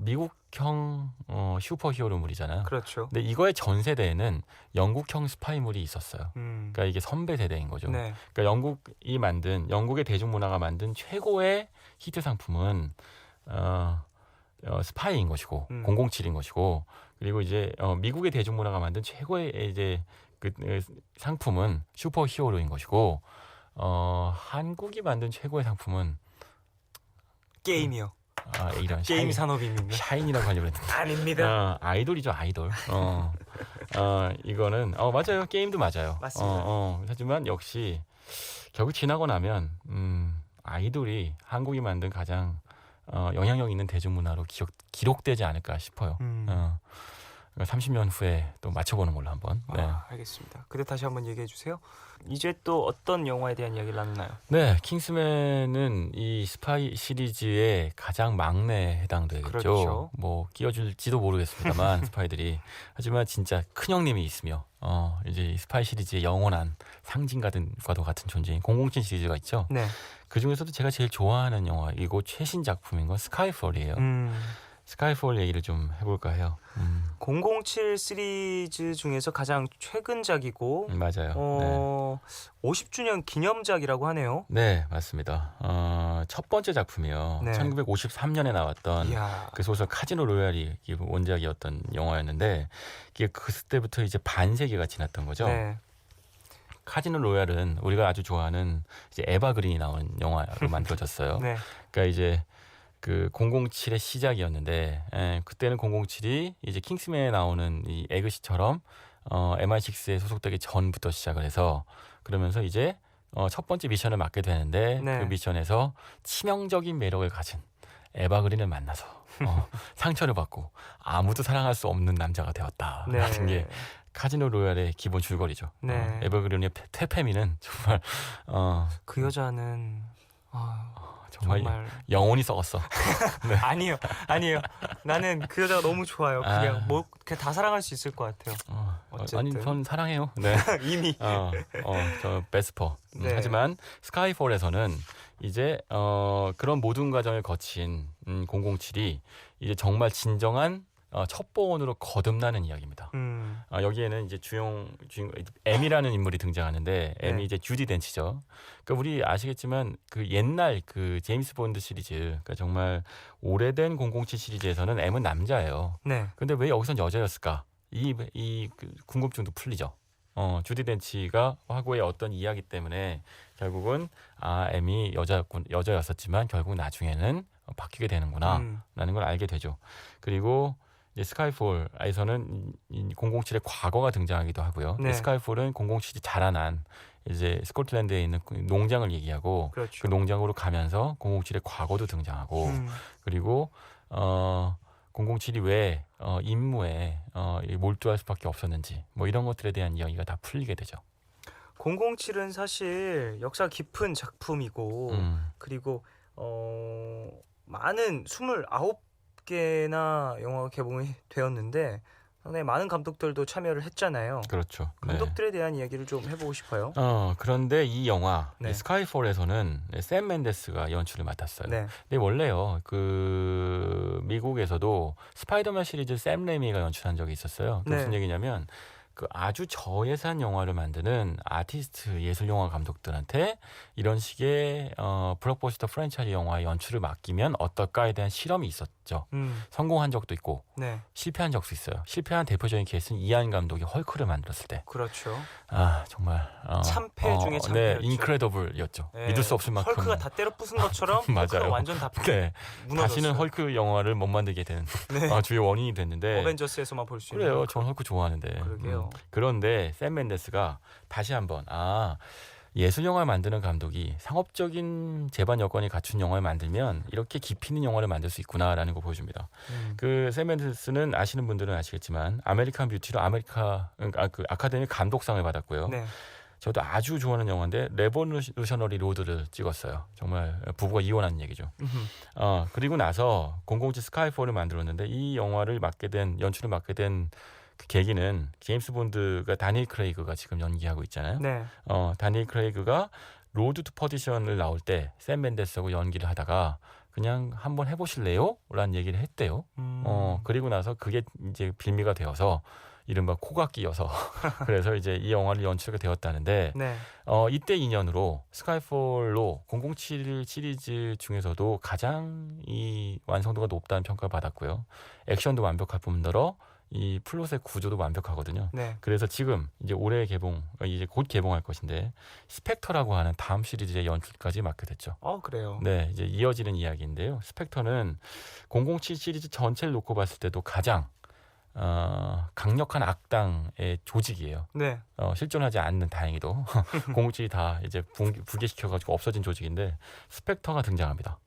미국형 슈퍼히어로물이잖아요. 그렇죠. 근데 이거의 전 세대에는 영국형 스파이물이 있었어요. 음. 그러니까 이게 선배 세대인 거죠. 네. 그러니까 영국의 대중문화가 만든 최고의 히트 상품은 스파이인 것이고 007인 것이고 그리고 이제 미국의 대중문화가 만든 최고의 이제 그 상품은 슈퍼히어로인 것이고 한국이 만든 최고의 상품은 게임이요. 이런 게임 산업입니다. 샤인이라고 하려고 했는데 아닙니다. 아이돌이죠 아이돌. 이거는 맞아요 게임도 맞아요. 맞습니다. 하지만 역시 결국 지나고 나면 아이돌이 한국이 만든 가장 영향력 있는 대중문화로 기록되지 않을까 싶어요. 30년 후에 또 맞춰보는 걸로 한번. 네. 알겠습니다. 그때 다시 한번 얘기해 주세요. 이제 또 어떤 영화에 대한 이야기를 나누나요? 네, 킹스맨은 이 스파이 시리즈의 가장 막내에 해당되겠죠. 그렇죠. 뭐 끼워줄지도 모르겠습니다만 하지만 진짜 큰 형님이 있으며 이제 이 스파이 시리즈의 영원한 상징과도 같은 존재인 007 시리즈가 있죠. 네. 그 중에서도 제가 제일 좋아하는 영화이고 최신 작품인 건 스카이폴이에요. 스카이폴 얘기를 좀 해볼까 해요. 007 시리즈 중에서 가장 최근작이고 맞아요. 50주년 기념작이라고 하네요. 네, 맞습니다. 첫 번째 작품이요. 네. 1953년에 나왔던 이야. 그 소설 카지노 로얄이 원작이었던 영화였는데 이게 그때부터 이제 반세기가 지났던 거죠. 네. 카지노 로얄은 우리가 아주 좋아하는 이제 에바 그린이 나온 영화로 만들어졌어요. 네. 그러니까 이제 그 007의 시작이었는데 그때는 007이 이제 킹스맨에 나오는 이 에그시처럼 MI6에 소속되기 전부터 시작을 해서 그러면서 이제 첫 번째 미션을 맡게 되는데 네. 그 미션에서 치명적인 매력을 가진 에바 그린을 만나서 상처를 받고 아무도 사랑할 수 없는 남자가 되었다라는 게 카지노 로얄의 기본 줄거리죠. 네. 에바 그린의 퇴폐미는 정말 그 여자는 정말 영혼이 썩었어. 네. 아니요. 나는 그 여자가 너무 좋아요. 그냥 그냥 다 사랑할 수 있을 것 같아요. 어쨌든. 아니 전 사랑해요. 네. 이미. 저 베스퍼. 네. 하지만 스카이폴에서는 이제 그런 모든 과정을 거친 007이 이제 정말 진정한 첩보원으로 거듭나는 이야기입니다. 여기에는 이제 주인공 M이라는 인물이 등장하는데 네. M이 이제 주디 덴치죠. 그러니까 우리 아시겠지만 그 옛날 그 제임스 본드 시리즈, 그러니까 정말 오래된 007 시리즈에서는 M은 남자예요. 네. 근데 왜 여기선 여자였을까? 그 궁금증도 풀리죠. 주디 덴치가 과거의 어떤 이야기 때문에 결국은 M이 여자였었지만 결국 나중에는 바뀌게 되는구나라는 걸 알게 되죠. 그리고 이제 스카이폴에서는 007의 과거가 등장하기도 하고요. 네. 스카이폴은 007이 자라난 이제 스코틀랜드에 있는 농장을 얘기하고 그렇죠. 그 농장으로 가면서 007의 과거도 등장하고 그리고 007이 왜 임무에 몰두할 수밖에 없었는지 뭐 이런 것들에 대한 이야기가 다 풀리게 되죠. 007은 사실 역사 깊은 작품이고 그리고 많은 29개나 영화가 개봉이 되었는데 상당히 많은 감독들도 참여를 했잖아요. 그렇죠. 감독들에 대한 이야기를 좀 해보고 싶어요. 그런데 이 영화 네. 이 스카이폴에서는 샘 맨데스가 연출을 맡았어요. 네. 근데 원래요 그 미국에서도 스파이더맨 시리즈 샘 레미가 연출한 적이 있었어요. 그 네. 무슨 얘기냐면 그 아주 저예산 영화를 만드는 아티스트 예술 영화 감독들한테 이런 식의 블록버스터 프랜차이즈 영화의 연출을 맡기면 어떨까에 대한 실험이 있었죠. 성공한 적도 있고 네, 실패한 적도 있어요. 실패한 대표적인 케이스는 이안 감독이 헐크를 만들었을 때. 그렇죠. 아 정말 참패 중에 네, 참패였죠. 인크레더블이었죠. 네, 믿을 수 없을 만큼. 헐크가 다 때려 부순 것처럼 맞아요. 헐크가 완전 다 네, 무너졌어요. 다시는 헐크 영화를 못 만들게 되는 네. 주요 원인이 됐는데. 어벤져스에서만 볼 수 있는. 그래요. 전 헐크 좋아하는데. 그러게요. 그런데 샘 맨데스가 다시 한번 예술 영화를 만드는 감독이 상업적인 제반 여건이 갖춘 영화를 만들면 이렇게 깊이 있는 영화를 만들 수 있구나라는 거 보여줍니다. 그 샘 맨데스는 아시는 분들은 아시겠지만 아메리칸 뷰티로 그 아카데미 감독상을 받았고요. 네. 저도 아주 좋아하는 영화인데 레보루셔너리 로드를 찍었어요. 정말 부부가 이혼한 얘기죠. 그리고 나서 007 스카이폴을 만들었는데 이 영화를 연출을 맡게 된 그 계기는 제임스 본드가 다니엘 크레이그가 지금 연기하고 있잖아요. 네. 다니엘 크레이그가 로드 투 퍼디션을 나올 때 샘 맨데스하고 연기를 하다가 그냥 한번 해보실래요? 라는 얘기를 했대요. 그리고 나서 그게 이제 빌미가 되어서 이른바 코가 끼어서 그래서 이제 이 영화를 연출하게 되었다는데 네. 이때 인연으로 스카이폴로 007 시리즈 중에서도 가장 이 완성도가 높다는 평가를 받았고요. 액션도 완벽할 뿐더러 이 플롯의 구조도 완벽하거든요. 네. 그래서 지금 이제 올해 이제 곧 개봉할 것인데 스펙터라고 하는 다음 시리즈의 연출까지 맡게 됐죠. 그래요. 네, 이제 이어지는 이야기인데요. 스펙터는 007 시리즈 전체를 놓고 봤을 때도 가장 강력한 악당의 조직이에요. 네. 실존하지 않는 다행히도 007이 다 이제 붕괴시켜가지고 없어진 조직인데 스펙터가 등장합니다.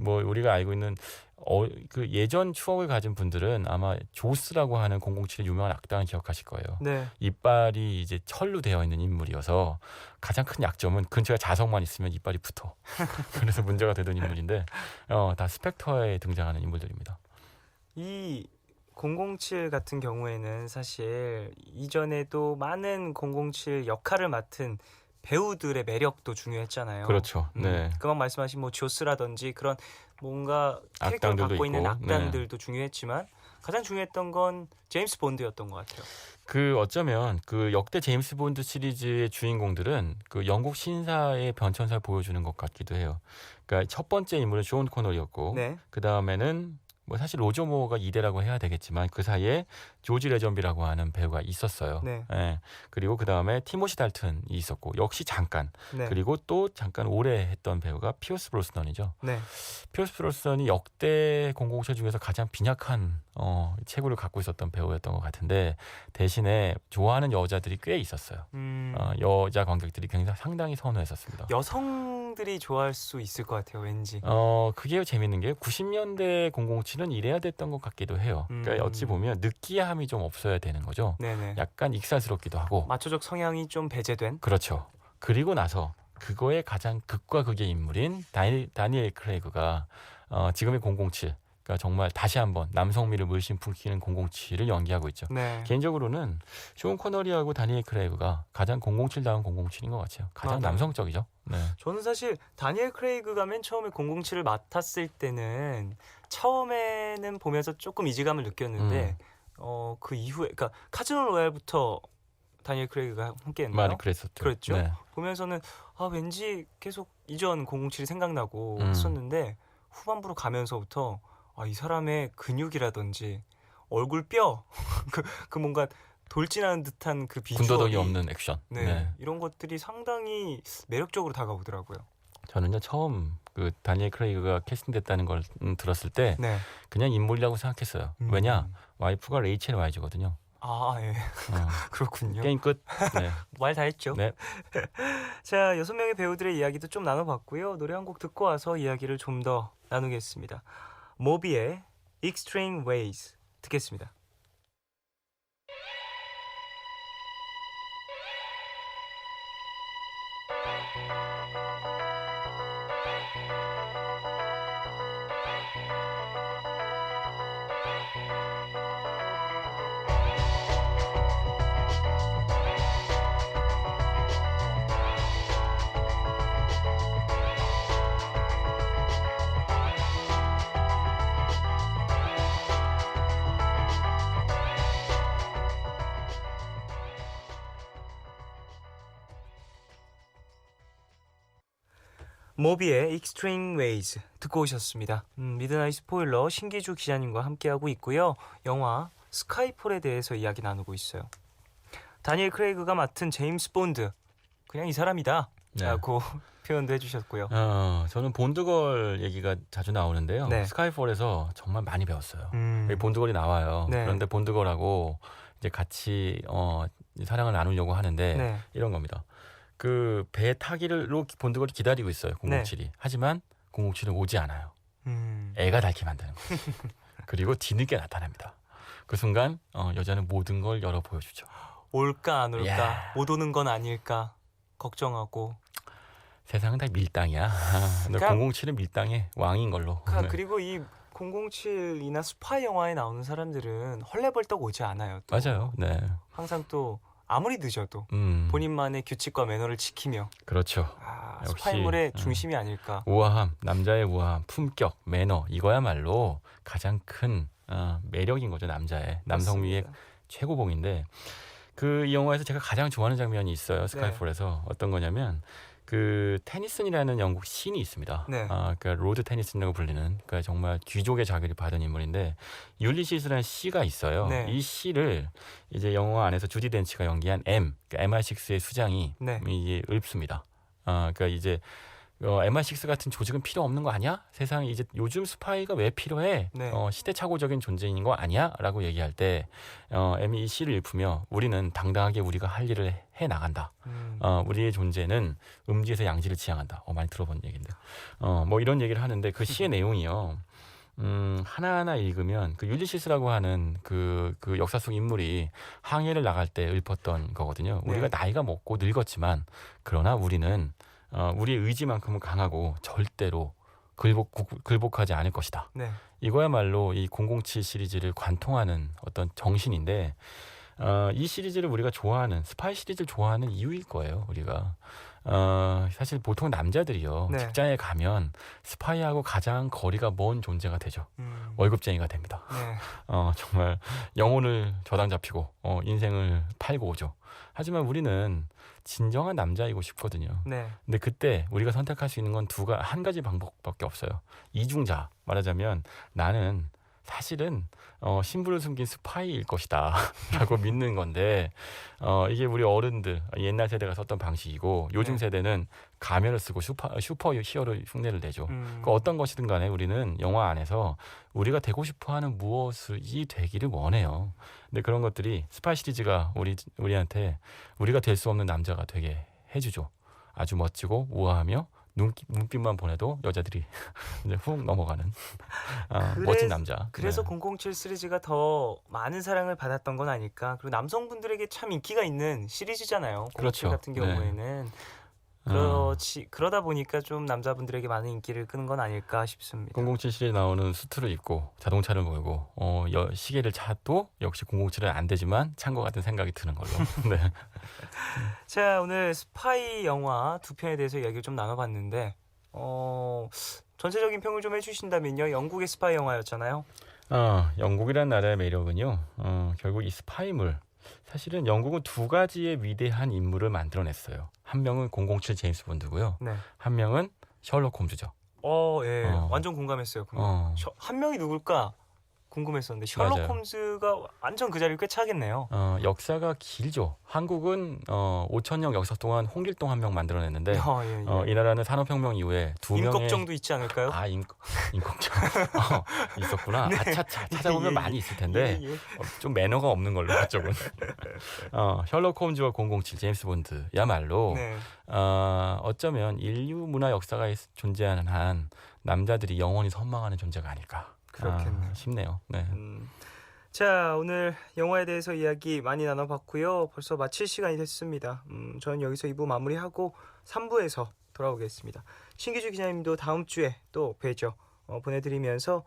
뭐 우리가 알고 있는 그 예전 추억을 가진 분들은 아마 조스라고 하는 007의 유명한 악당을 기억하실 거예요. 네. 이빨이 이제 철로 되어 있는 인물이어서 가장 큰 약점은 근처에 자석만 있으면 이빨이 붙어. 그래서 문제가 되던 인물인데 다 스펙터에 등장하는 인물들입니다. 이 007 같은 경우에는 사실 이전에도 많은 007 역할을 맡은 배우들의 매력도 중요했잖아요. 그렇죠. 네. 그만 말씀하신 뭐 조스라든지 그런 뭔가 캐릭터를 악당들도 갖고 있는 있고, 악당들도 중요했지만 가장 중요했던 건 제임스 본드였던 것 같아요. 그 어쩌면 그 역대 제임스 본드 시리즈의 주인공들은 그 영국 신사의 변천사를 보여주는 것 같기도 해요. 그러니까 첫 번째 인물은 존 코너리였고 네. 그 다음에는 뭐 사실 로저 모어가 2대라고 해야 되겠지만 그 사이에 조지 레전비라고 하는 배우가 있었어요. 네. 예. 그리고 그 다음에 티모시 달튼이 있었고 역시 잠깐 네. 그리고 또 잠깐 오래 했던 배우가 피어스 브로스넌이죠. 네. 피어스 브로스넌이 역대 007 중에서 가장 빈약한 체구를 갖고 있었던 배우였던 것 같은데 대신에 좋아하는 여자들이 꽤 있었어요. 여자 관객들이 상당히 선호했었습니다. 여성들이 좋아할 수 있을 것 같아요. 왠지. 그게 재밌는 게 90년대 007은 이래야 됐던 것 같기도 해요. 그러니까 어찌 보면 느끼함이 좀 없어야 되는 거죠. 네네. 약간 익살스럽기도 하고. 마초적 성향이 좀 배제된. 그렇죠. 그리고 나서 그거의 가장 극과 극의 인물인 다니엘 크레이그가 지금의 007, 그러니까 정말 다시 한번 남성미를 물씬 풍기는 007을 연기하고 있죠. 네. 개인적으로는 쇼 코너리하고 다니엘 크레이그가 가장 007다운 007인 것 같아요. 가장 맞아요. 남성적이죠. 네. 저는 사실 다니엘 크레이그가 맨 처음에 007을 맡았을 때는 처음에는 보면서 조금 이질감을 느꼈는데 그 이후에 그러니까 카지노 로얄부터 다니엘 크레이그가 함께했나요? 많이 그랬었죠. 그랬죠. 네. 보면서는 왠지 계속 이전 007이 생각나고 음. 했었는데 후반부로 가면서부터 이 사람의 근육이라든지 얼굴 뼈 그 뭔가 돌진하는 듯한 그 비주얼이 군더더기 없는 액션. 네, 네. 이런 것들이 상당히 매력적으로 다가오더라고요. 저는요 처음 그 다니엘 크레이그가 캐스팅됐다는 걸 들었을 때 네. 그냥 인물이라고 생각했어요. 왜냐 와이프가 레이첼 와이즈거든요. 예. 그렇군요. 게임 끝. 네. 말 다 했죠. 네. 자, 6명의 배우들의 이야기도 좀 나눠봤고요. 노래 한 곡 듣고 와서 이야기를 좀 더 나누겠습니다. 모비의 Extreme Ways 듣겠습니다. 모비의 Extreme Ways 듣고 오셨습니다. 미드나잇 스포일러 신기주 기자님과 함께하고 있고요. 영화 스카이폴에 대해서 이야기 나누고 있어요. 다니엘 크레이그가 맡은 제임스 본드, 그냥 이 사람이다 네. 라고 표현도 해주셨고요. 저는 본드걸 얘기가 자주 나오는데요. 네. 스카이폴에서 정말 많이 배웠어요. 여기 본드걸이 나와요. 네. 그런데 본드걸하고 이제 같이 사랑을 나누려고 하는데 네. 이런 겁니다. 그 배 타기로 본드걸이 기다리고 있어요. 007이. 하지만 007은 오지 않아요. 애가 닳게 만드는 거예요. 그리고 뒤늦게 나타납니다. 그 순간 여자는 모든 걸 열어 보여주죠. 올까 안 올까, 야. 못 오는 건 아닐까 걱정하고. 세상은 다 밀당이야. 근데 그러니까- 007은 밀당의 왕인 걸로. 네. 그리고 이 007이나 스파이 영화에 나오는 사람들은 헐레벌떡 오지 않아요. 또. 맞아요. 네. 항상 또 아무리 늦어도 본인만의 규칙과 매너를 지키며 그렇죠. 역시, 스파이물의 중심이 아닐까. 우아함, 남자의 우아함, 품격, 매너 이거야말로 가장 큰 매력인 거죠. 남성미의 맞습니다. 최고봉인데 그 이 영화에서 제가 가장 좋아하는 장면이 있어요. 스카이폴에서 어떤 거냐면 그 테니슨이라는 영국 시인이 있습니다. 네. 그러니까 로드 테니슨이라고 불리는 그러니까 정말 귀족의 자격을 받은 인물인데 율리시스라는 시가 있어요. 네. 이 시를 이제 영화 안에서 주디 덴치가 연기한 그러니까 MI6의 수장이 네. 이제 읊습니다. 그러니까 이제 MI6 같은 조직은 필요 없는 거 아니야? 세상에 이제 요즘 스파이가 왜 필요해? 네. 시대착오적인 존재인 거 아니야? 라고 얘기할 때 M이 이 시를 읊으며 우리는 당당하게 우리가 할 일을 해 나간다. 우리의 존재는 음지에서 양지를 지향한다. 많이 들어본 얘기인데 뭐 이런 얘기를 하는데 그 시의 내용이요. 하나하나 읽으면 그 율리시스라고 하는 그 역사 속 인물이 항해를 나갈 때 읊었던 거거든요. 네. 우리가 나이가 먹고 늙었지만 그러나 우리는 우리의 의지만큼은 강하고 절대로 굴복하지 않을 것이다. 네. 이거야말로 이 007 시리즈를 관통하는 어떤 정신인데 이 시리즈를 우리가 좋아하는 스파이 시리즈를 좋아하는 이유일 거예요. 우리가 사실 보통 남자들이요. 네. 직장에 가면 스파이하고 가장 거리가 먼 존재가 되죠. 월급쟁이가 됩니다. 네. 정말 영혼을 저당 잡히고 인생을 팔고 오죠. 하지만 우리는 진정한 남자이고 싶거든요. 네. 근데 그때 우리가 선택할 수 있는 건 한 가지 방법밖에 없어요. 이중자. 말하자면 나는 사실은 신분을 숨긴 스파이일 것이다 라고 믿는 건데 이게 우리 어른들 옛날 세대가 썼던 방식이고 요즘 네. 세대는 가면을 쓰고 슈퍼 히어로 흉내를 내죠. 그 어떤 것이든 간에 우리는 영화 안에서 우리가 되고 싶어하는 무엇이 되기를 원해요. 근데 그런 것들이 스파이 시리즈가 우리한테 우리가 될 수 없는 남자가 되게 해주죠. 아주 멋지고 우아하며 눈빛만 보내도 여자들이 이제 훅 넘어가는 멋진 남자. 그래서 네. 007 시리즈가 더 많은 사랑을 받았던 건 아닐까. 그리고 남성분들에게 참 인기가 있는 시리즈잖아요. 007 그렇죠. 같은 네. 경우에는 그러다 보니까 좀 남자분들에게 많은 인기를 끄는 건 아닐까 싶습니다. 007 시리즈에 나오는 수트를 입고 자동차를 몰고 시계를 차도 역시 007은 안 되지만 찬 것 같은 생각이 드는 걸로. 네. 자, 오늘 스파이 영화 두 편에 대해서 이야기를 좀 나눠봤는데 전체적인 평을 좀 해주신다면요. 영국의 스파이 영화였잖아요. 영국이라는 나라의 매력은요. 결국 이 스파이물. 사실은 영국은 두 가지의 위대한 인물을 만들어냈어요. 한 명은 007 제임스 본드고요. 네. 한 명은 셜록 홈즈죠. 예, 완전 공감했어요. 한 명이 누굴까 궁금했었는데 셜록 맞아요. 홈즈가 완전 그 자리를 꽤 차겠네요. 역사가 길죠. 한국은 5,000년 역사 동안 홍길동 한 명 만들어냈는데 예. 이 나라는 산업혁명 이후에 두 명의 임꺽정도 있지 않을까요? 임꺽정 있었구나. 찾아보면 예, 많이 있을 텐데 예. 좀 매너가 없는 걸로 그쪽은. 셜록 홈즈와 007 제임스 본드야말로 네. 어쩌면 인류 문화 역사가 존재하는 한 남자들이 영원히 선망하는 존재가 아닐까. 그렇겠네요. 싶네요. 네. 자, 오늘 영화에 대해서 이야기 많이 나눠봤고요. 벌써 마칠 시간이 됐습니다. 저는 여기서 2부 마무리하고 3부에서 돌아오겠습니다. 신기주 기자님도 다음 주에 또 뵈죠. 보내드리면서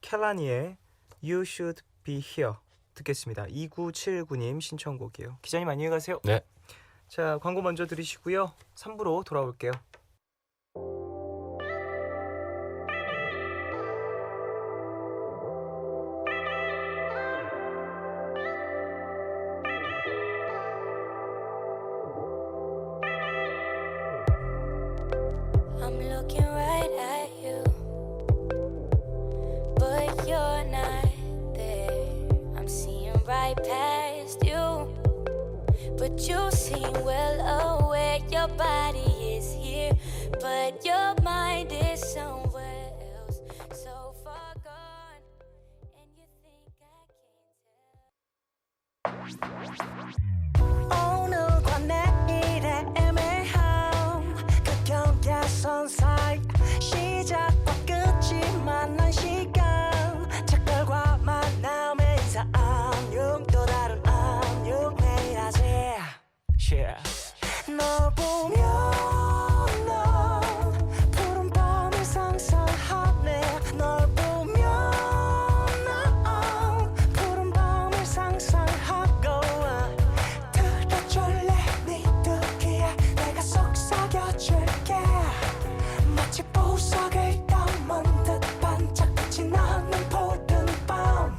켈라니의 You Should Be Here 듣겠습니다. 2979님 신청곡이에요. 기자님 안녕히 가세요. 네. 자, 광고 먼저 들으시고요. 3부로 돌아올게요. I'm looking looking right at you, but you're not there. I'm seeing right past you, but you seem well aware. Your body is here, but your mind is somewhere else, so far gone, and you think I can't tell. 오늘과 내일의 애매함 그 경계선 사이 시작과 끝이 만난 시간 착각과 만남의 인사 안녕 또 다른 안녕 매일 하지 널 보면 난 푸른 밤을 상상하네 널 보면 난 푸른 밤을 상상하고 들어줄래 네 듣기에 내가 속삭여줄게 마치 보석을 담은 듯 반짝빛이 나는 푸른 밤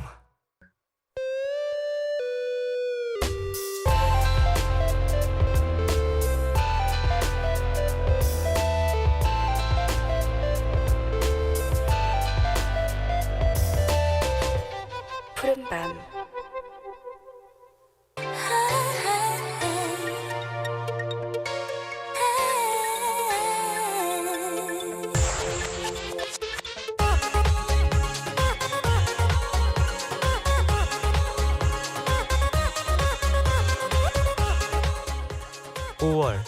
푸른 밤. (5월)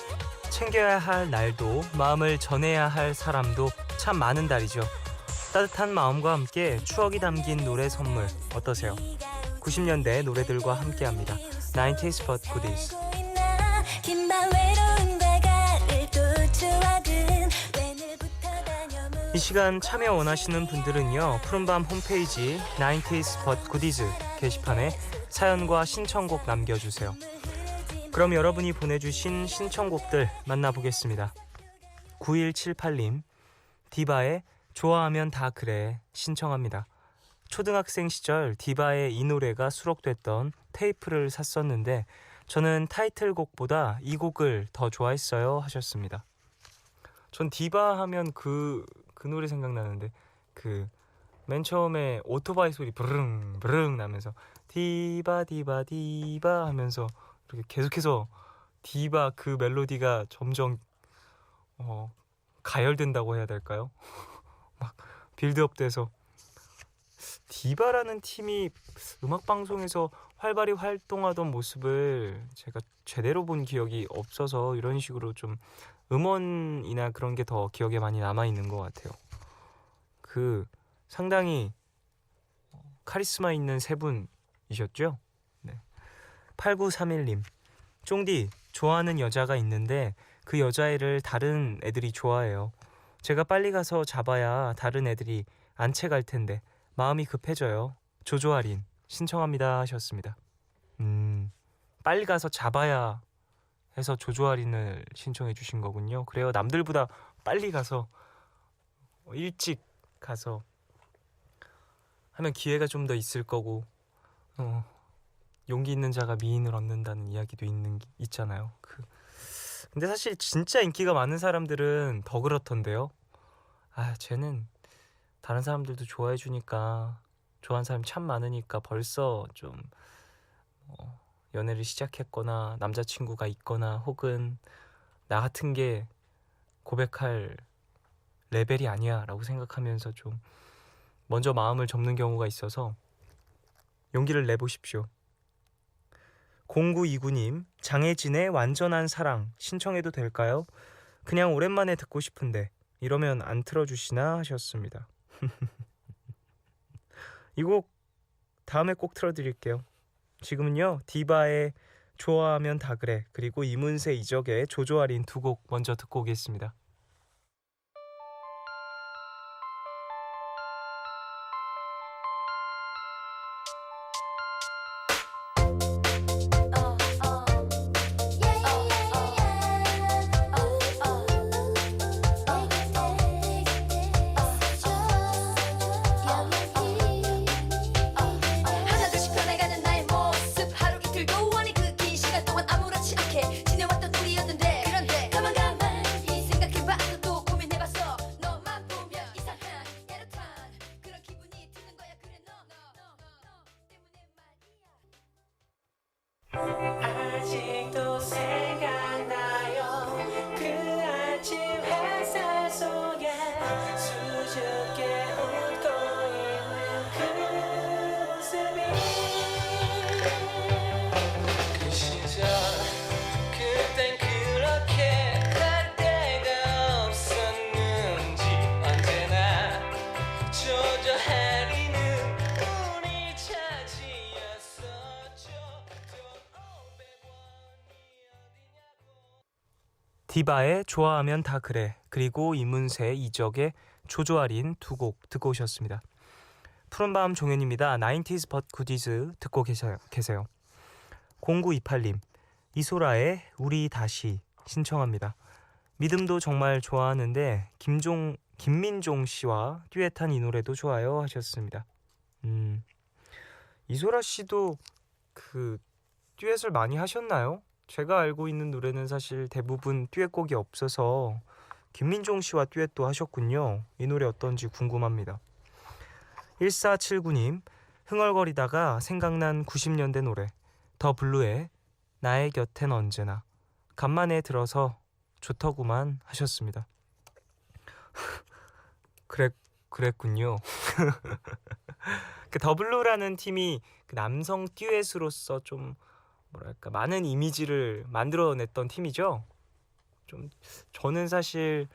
챙겨야 할 날도 마음을 전해야 할 사람도 참 많은 달이죠. 따뜻한 마음과 함께 추억이 담긴 노래 선물 어떠세요? 90년대 노래들과 함께합니다. 90s but goodies. 이 시간 참여 원하시는 분들은요, 푸른밤 홈페이지 90s but goodies 게시판에 사연과 신청곡 남겨주세요. 그럼 여러분이 보내주신 신청곡들 만나보겠습니다. 9178님, 디바의 좋아하면 다 그래 신청합니다. 초등학생 시절 디바의 이 노래가 수록됐던 테이프를 샀었는데 저는 타이틀곡보다 이 곡을 더 좋아했어요 하셨습니다. 전 디바 하면 그 노래 생각나는데 그 맨 처음에 오토바이 소리 브릉 브릉 나면서 디바 디바 디바 하면서 이렇게 계속해서 디바 그 멜로디가 점점 가열된다고 해야 될까요? 막 빌드업 돼서 디바라는 팀이 음악방송에서 활발히 활동하던 모습을 제가 제대로 본 기억이 없어서 이런 식으로 좀 음원이나 그런 게 더 기억에 많이 남아있는 것 같아요. 그 상당히 카리스마 있는 세 분이셨죠? 네. 8931님, 쫑디 좋아하는 여자가 있는데 그 여자애를 다른 애들이 좋아해요. 제가 빨리 가서 잡아야 다른 애들이 안 채갈 텐데 마음이 급해져요. 조조아린 신청합니다 하셨습니다. 빨리 가서 잡아야 해서 조조아린을 신청해 주신 거군요. 그래요. 남들보다 빨리 가서 일찍 가서 하면 기회가 좀 더 있을 거고 용기 있는 자가 미인을 얻는다는 이야기도 있잖아요. 근데 사실 진짜 인기가 많은 사람들은 더 그렇던데요. 쟤는 다른 사람들도 좋아해 주니까 좋아하는 사람이 참 많으니까 벌써 좀 연애를 시작했거나 남자친구가 있거나 혹은 나 같은 게 고백할 레벨이 아니야 라고 생각하면서 좀 먼저 마음을 접는 경우가 있어서 용기를 내보십시오. 0929님, 장혜진의 완전한 사랑 신청해도 될까요? 그냥 오랜만에 듣고 싶은데 이러면 안 틀어주시나 하셨습니다. 이 곡 다음에 꼭 틀어드릴게요. 지금은요, 디바의 좋아하면 다 그래 그리고 이문세 이적의 조조아린 두 곡 먼저 듣고 오겠습니다. 하나둘씩 변해가는 나의 모습 하루 이틀 동안이 그 긴 시간 동안 아무렇지 않게 지내왔던 우리였는데 그런데 가만히 생각해보면 아직도 생각나요. 그 아침 햇살 속에 수줍게 웃고 있는 그 모습이. 그 시절 그땐 그렇게 할 데가 없었는지 언제나 조조 해리는 우리 차지였었죠. 돈 500원이 어디냐고. 디바의 좋아하면 다 그래, 그리고 이문세, 이적의 조조아린 두 곡 듣고 오셨습니다. 푸른밤 종현입니다. 90s but goodies 듣고 계세요. 0928님, 이소라의 우리 다시 신청합니다. 믿음도 정말 좋아하는데 김민종 씨와 듀엣한 이 노래도 좋아요 하셨습니다. 이소라 씨도 그 듀엣을 많이 하셨나요? 제가 알고 있는 노래는 사실 대부분 듀엣곡이 없어서 김민종 씨와 듀엣도 하셨군요. 이 노래 어떤지 궁금합니다. 1479님, 흥얼거리다가 생각난 90년대 노래 더 블루의 나의 곁엔 언제나 간만에 들어서 좋더구만 하셨습니다. 그랬군요. 그 더블루라는 팀이 그 남성 듀엣으로서 좀 뭐랄까 많은 이미지를 만들어냈던 팀이죠. 좀 저는 사실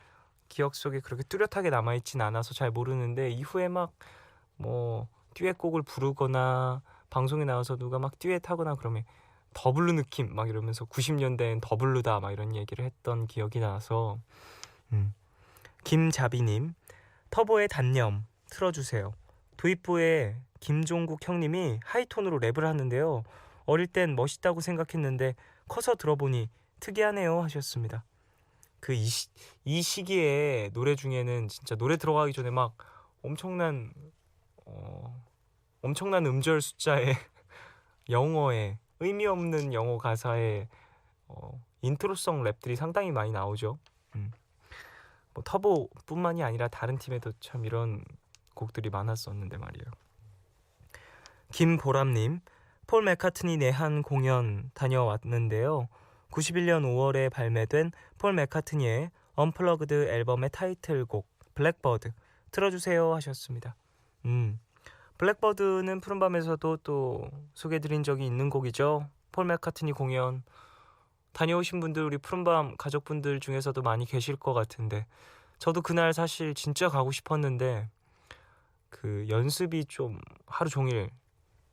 기억 속에 그렇게 뚜렷하게 남아있진 않아서 잘 모르는데 이후에 막 뭐 듀엣곡을 부르거나 방송에 나와서 누가 막 듀엣하거나 그러면 더블루 느낌 막 이러면서 90년대엔 더블루다 막 이런 얘기를 했던 기억이 나서 김자비님, 터보의 단념 틀어주세요. 도입부에 김종국 형님이 하이톤으로 랩을 하는데요. 어릴 땐 멋있다고 생각했는데 커서 들어보니 특이하네요 하셨습니다. 그 이 시기에 노래 중에는 진짜 노래 들어가기 전에 막 엄청난 음절 숫자의 영어에 의미 없는 영어 가사의 인트로성 랩들이 상당히 많이 나오죠. 뭐 터보뿐만이 아니라 다른 팀에도 참 이런 곡들이 많았었는데 말이에요. 김보람님, 폴 맥카트니 내한 공연 다녀왔는데요. 91년 5월에 발매된 폴 맥카트니의 언플러그드 앨범의 타이틀곡 블랙버드 틀어주세요 하셨습니다. 블랙버드는 푸른밤에서도 또 소개해드린 적이 있는 곡이죠. 폴 맥카트니 공연 다녀오신 분들 우리 푸른밤 가족분들 중에서도 많이 계실 것 같은데 저도 그날 사실 진짜 가고 싶었는데 그 연습이 좀 하루 종일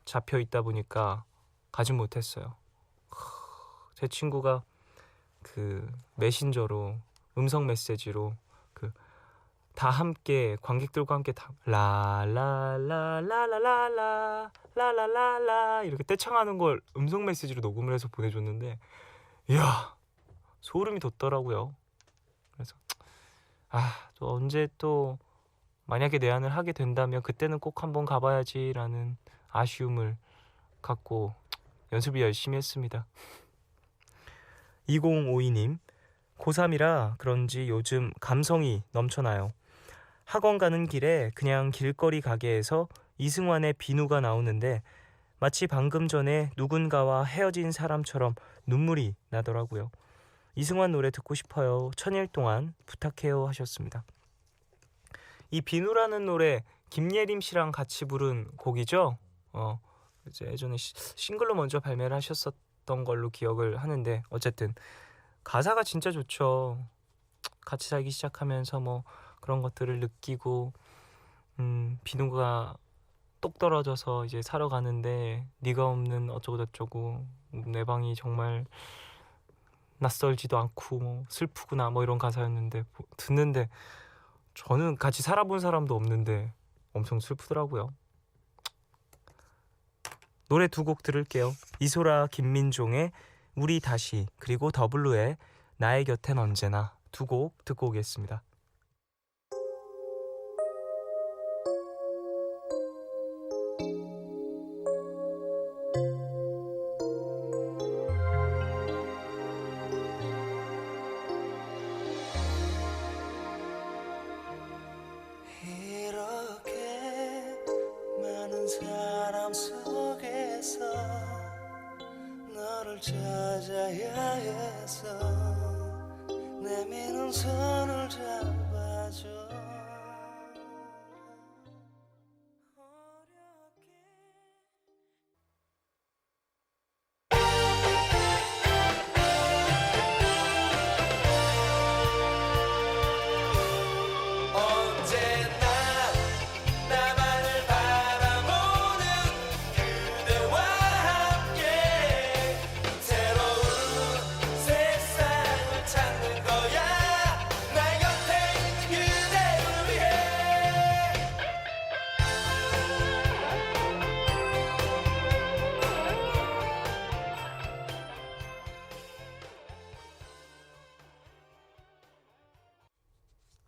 잡혀 있다 보니까 가진 못했어요. 제 친구가 그 메신저로 음성 메시지로 그 다 함께 관객들과 함께 다 라라라라라라라 라라라라 이렇게 떼창하는 걸 음성 메시지로 녹음을 해서 보내줬는데 이야 소름이 돋더라고요. 그래서 또 언제 또 만약에 내한을 하게 된다면 그때는 꼭 한번 가봐야지라는 아쉬움을 갖고 연습을 열심히 했습니다. 2052님, 고3이라 그런지 요즘 감성이 넘쳐나요. 학원 가는 길에 그냥 길거리 가게에서 이승환의 비누가 나오는데 마치 방금 전에 누군가와 헤어진 사람처럼 눈물이 나더라고요. 이승환 노래 듣고 싶어요. 천일 동안 부탁해요 하셨습니다. 이 비누라는 노래 김예림 씨랑 같이 부른 곡이죠. 이제 예전에 싱글로 먼저 발매를 하셨었던 걸로 기억을 하는데 어쨌든 가사가 진짜 좋죠. 같이 살기 시작하면서 뭐 그런 것들을 느끼고 비누가 똑 떨어져서 이제 사러 가는데 네가 없는 어쩌고 저쩌고 내 방이 정말 낯설지도 않고 뭐 슬프구나 뭐 이런 가사였는데 듣는데 저는 같이 살아본 사람도 없는데 엄청 슬프더라고요. 노래 두 곡 들을게요. 이소라 김민종의 우리 다시 그리고 더블루의 나의 곁엔 언제나 두 곡 듣고 오겠습니다. 이렇게 많은 사람 속에서 너를 너를 찾아야 해서 내미는 손을 잡아줘. 언제나 나만을 바라보는 그대와 함께 새로운 세상을 찾는 거야. 나 곁에 있는 그대를 위해.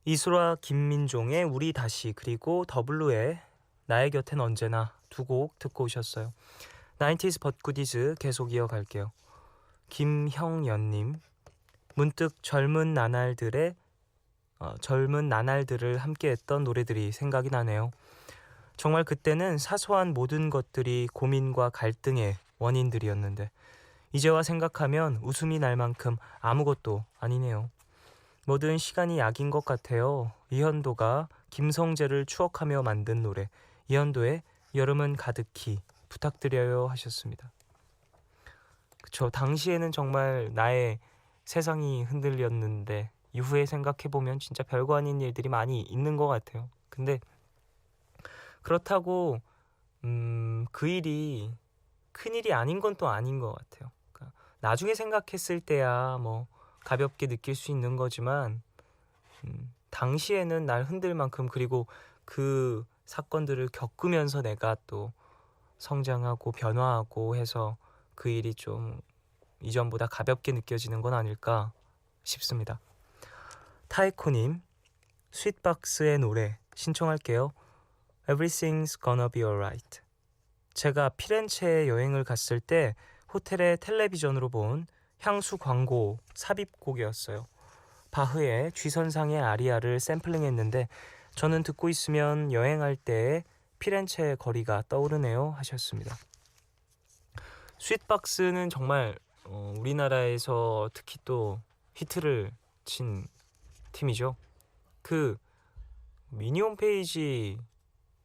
이수라 김민종의 우리 다시 그리고 더블루의 나의 곁엔 언제나 두 곡 듣고 오셨어요. 90s 벚굿이즈 계속 이어갈게요. 김형연님 문득 젊은 나날들을 함께했던 노래들이 생각이 나네요. 정말 그때는 사소한 모든 것들이 고민과 갈등의 원인들이었는데 이제와 생각하면 웃음이 날 만큼 아무것도 아니네요. 뭐든 시간이 약인 것 같아요. 이현도가 김성재를 추억하며 만든 노래 이현도의 여름은 가득히 부탁드려요 하셨습니다. 그쵸, 당시에는 정말 나의 세상이 흔들렸는데 이후에 생각해보면 진짜 별거 아닌 일들이 많이 있는 것 같아요. 근데 그렇다고 그 일이 큰일이 아닌 건 또 아닌 것 같아요. 그러니까 나중에 생각했을 때야 뭐 가볍게 느낄 수 있는 거지만 당시에는 날 흔들 만큼 그리고 그 사건들을 겪으면서 내가 또 성장하고 변화하고 해서 그 일이 좀 이전보다 가볍게 느껴지는 건 아닐까 싶습니다. 타이코님 스윗박스의 노래 신청할게요. Everything's gonna be alright. 제가 피렌체에 여행을 갔을 때 호텔의 텔레비전으로 본 향수 광고 삽입곡이었어요. 바흐의 G선상의 아리아를 샘플링했는데 저는 듣고 있으면 여행할 때 피렌체의 거리가 떠오르네요 하셨습니다. 스윗박스는 정말 우리나라에서 특히 또 히트를 친 팀이죠. 그 미니 홈페이지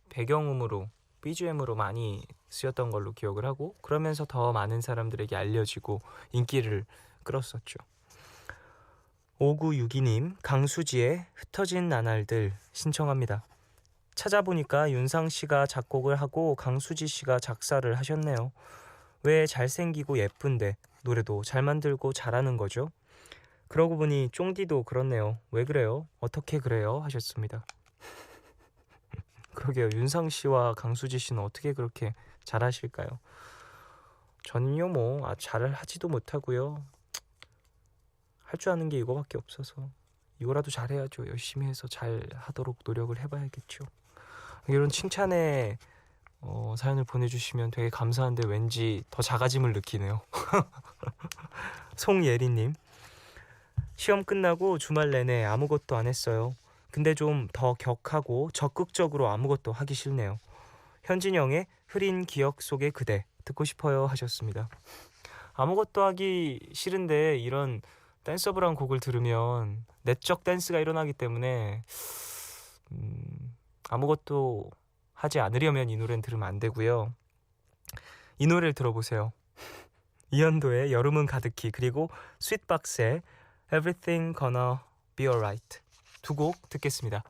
배경음으로 BGM으로 많이 쓰였던 걸로 기억을 하고 그러면서 더 많은 사람들에게 알려지고 인기를 끌었었죠. 5962님 강수지의 흩어진 나날들 신청합니다. 찾아보니까 윤상씨가 작곡을 하고 강수지씨가 작사를 하셨네요. 왜 잘생기고 예쁜데 노래도 잘 만들고 잘하는 거죠? 그러고 보니 쫑디도 그렇네요. 왜 그래요? 어떻게 그래요? 하셨습니다. 그러게요. 윤상씨와 강수지씨는 어떻게 그렇게 잘하실까요? 저는요 뭐 잘 하지도 못하고요. 할 줄 아는 게 이거밖에 없어서 이거라도 잘해야죠. 열심히 해서 잘 하도록 노력을 해봐야겠죠. 이런 칭찬의 사연을 보내주시면 되게 감사한데 왠지 더 작아짐을 느끼네요. 송예리님 시험 끝나고 주말 내내 아무것도 안 했어요. 근데 좀 더 격하고 적극적으로 아무것도 하기 싫네요. 현진영의 흐린 기억 속의 그대 듣고 싶어요 하셨습니다. 아무것도 하기 싫은데 이런 댄서블한 곡을 들으면 내적 댄스가 일어나기 때문에 아무것도 하지 않으려면 이 노래는 들으면 안 되고요. 이 노래를 들어보세요. 이현도의 여름은 가득히 그리고 스윗박스의 Everything Gonna Be Alright 두 곡 듣겠습니다.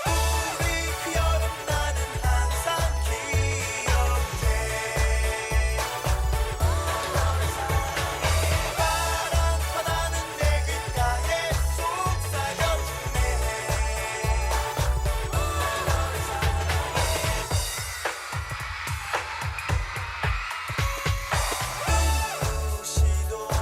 우리 여름 나는 항상 기억해. 바람바다는 내 귓가에 속삭여주네. 눈부시도록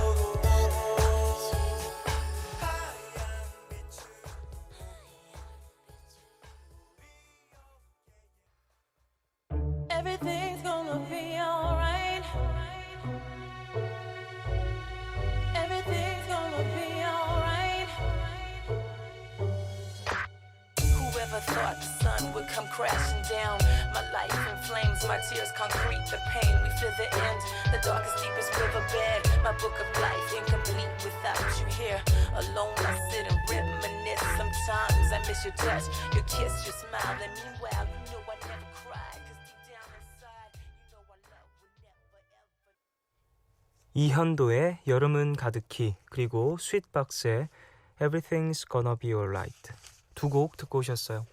come crashing down. My life in flames, my tears concrete, the pain, we feel the end. The darkest, deepest riverbed, my book of life incomplete without you here. Alone I sit and reminisce. Sometimes I miss your touch, your kiss, your smile. And meanwhile, you know I never cry, 'cause deep down inside, you know our love would never ever. 이현도의 여름은 가득히, 그리고 스윗박스의 Everything's Gonna Be Alright 두 곡 듣고 오셨어요.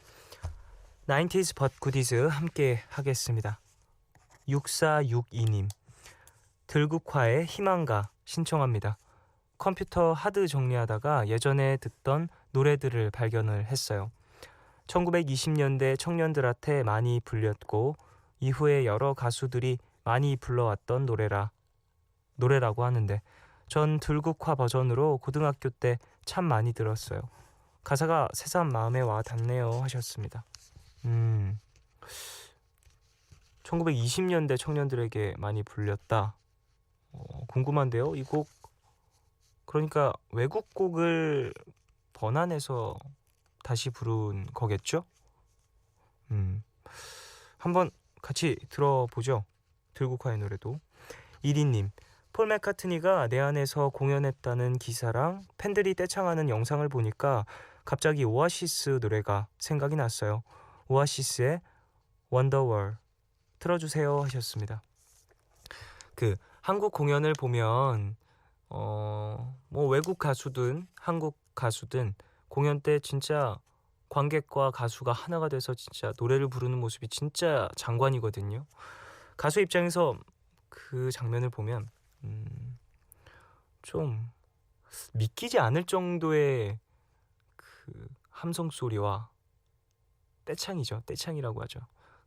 90s but goodies 함께 하겠습니다. 6462님 들국화의 희망가 신청합니다. 컴퓨터 하드 정리하다가 예전에 듣던 노래들을 발견을 했어요. 1920년대 청년들한테 많이 불렸고 이후에 여러 가수들이 많이 불러왔던 노래라고 하는데 전 들국화 버전으로 고등학교 때 참 많이 들었어요. 가사가 새삼 마음에 와 닿네요 하셨습니다. 1920년대 청년들에게 많이 불렸다. 궁금한데요. 이 곡 그러니까 외국 곡을 번안해서 다시 부른 거겠죠? 한번 같이 들어보죠. 들국화의 노래도. 1위님 폴 맥카트니가 내한에서 공연했다는 기사랑 팬들이 떼창하는 영상을 보니까 갑자기 오아시스 노래가 생각이 났어요. 오아시스의 원더월 틀어주세요 하셨습니다. 그 한국 공연을 보면 뭐 외국 가수든 한국 가수든 공연 때 진짜 관객과 가수가 하나가 돼서 진짜 노래를 부르는 모습이 진짜 장관이거든요. 가수 입장에서 그 장면을 보면 좀 믿기지 않을 정도의 그 함성 소리와 떼창이죠. 떼창이라고 하죠.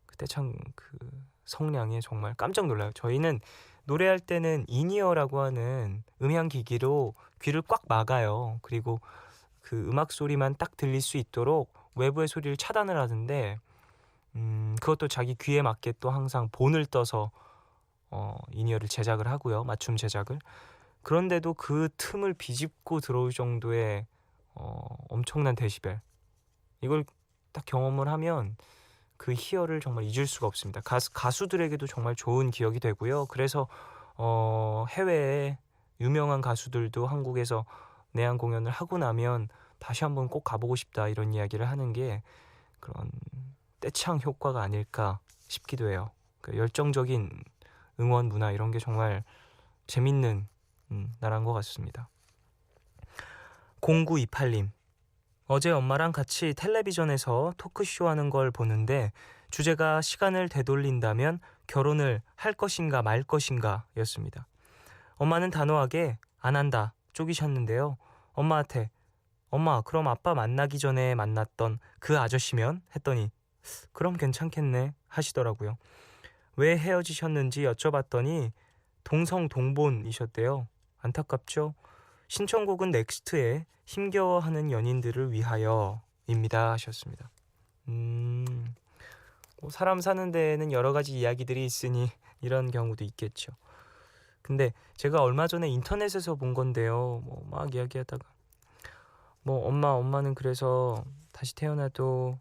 그 떼창 그 성량에 정말 깜짝 놀라요. 저희는 노래할 때는 인이어라고 하는 음향 기기로 귀를 꽉 막아요. 그리고 그 음악 소리만 딱 들릴 수 있도록 외부의 소리를 차단을 하는데 그것도 자기 귀에 맞게 또 항상 본을 떠서 인이어를 제작을 하고요. 맞춤 제작을. 그런데도 그 틈을 비집고 들어올 정도의 엄청난 데시벨. 이걸 딱 경험을 하면 그 희열을 정말 잊을 수가 없습니다. 가수들에게도 정말 좋은 기억이 되고요. 그래서 해외에 유명한 가수들도 한국에서 내한 공연을 하고 나면 다시 한번 꼭 가보고 싶다 이런 이야기를 하는 게 그런 떼창 효과가 아닐까 싶기도 해요. 그 열정적인 응원 문화 이런 게 정말 재밌는 나라인 것 같습니다. 0928님 어제 엄마랑 같이 텔레비전에서 토크쇼 하는 걸 보는데 주제가 시간을 되돌린다면 결혼을 할 것인가 말 것인가 였습니다. 엄마는 단호하게 안 한다 쪼기셨는데요. 엄마한테 엄마 그럼 아빠 만나기 전에 만났던 그 아저씨면 했더니 그럼 괜찮겠네 하시더라고요. 왜 헤어지셨는지 여쭤봤더니 동성동본이셨대요. 안타깝죠? 신청곡은 넥스트의 힘겨워하는 연인들을 위하여입니다 하셨습니다. 뭐 사람 사는 데에는 여러 가지 이야기들이 있으니 이런 경우도 있겠죠. 근데 제가 얼마 전에 인터넷에서 본 건데요. 뭐 막 이야기하다가 뭐 엄마는 그래서 다시 태어나도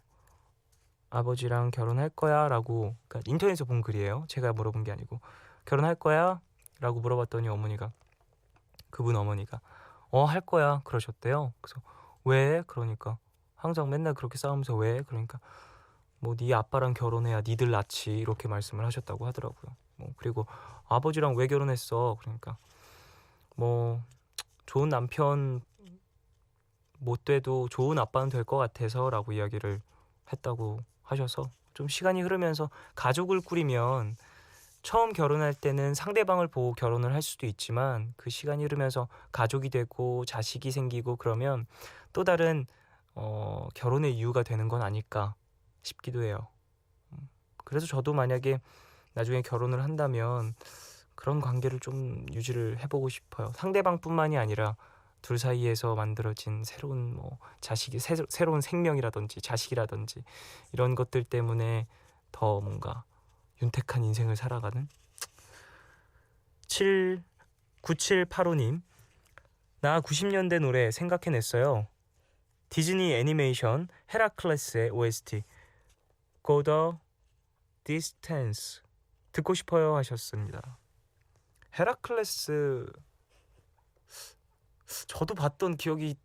아버지랑 결혼할 거야 라고 그러니까 인터넷에서 본 글이에요. 제가 물어본 게 아니고 결혼할 거야? 라고 물어봤더니 그분 어머니가 할 거야 그러셨대요. 그래서 왜? 그러니까 항상 맨날 그렇게 싸우면서 왜? 그러니까 뭐 네 아빠랑 결혼해야 니들 낫지 이렇게 말씀을 하셨다고 하더라고요. 뭐 그리고 아버지랑 왜 결혼했어? 그러니까 뭐 좋은 남편 못 돼도 좋은 아빠는 될 것 같아서 라고 이야기를 했다고 하셔서 좀 시간이 흐르면서 가족을 꾸리면 처음 결혼할 때는 상대방을 보고 결혼을 할 수도 있지만 그 시간이 흐르면서 가족이 되고 자식이 생기고 그러면 또 다른 결혼의 이유가 되는 건 아닐까 싶기도 해요. 그래서 저도 만약에 나중에 결혼을 한다면 그런 관계를 좀 유지를 해보고 싶어요. 상대방뿐만이 아니라 둘 사이에서 만들어진 새로운 뭐 새로운 생명이라든지 자식이라든지 이런 것들 때문에 더 뭔가 윤택한 인생을 살아가는 9785님 나 90년대 노래 생각해냈어요. 디즈니 애니메이션 헤라클레스의 OST Go the Distance 듣고 싶어요 하셨습니다. 헤라클레스 저도 봤던 기억이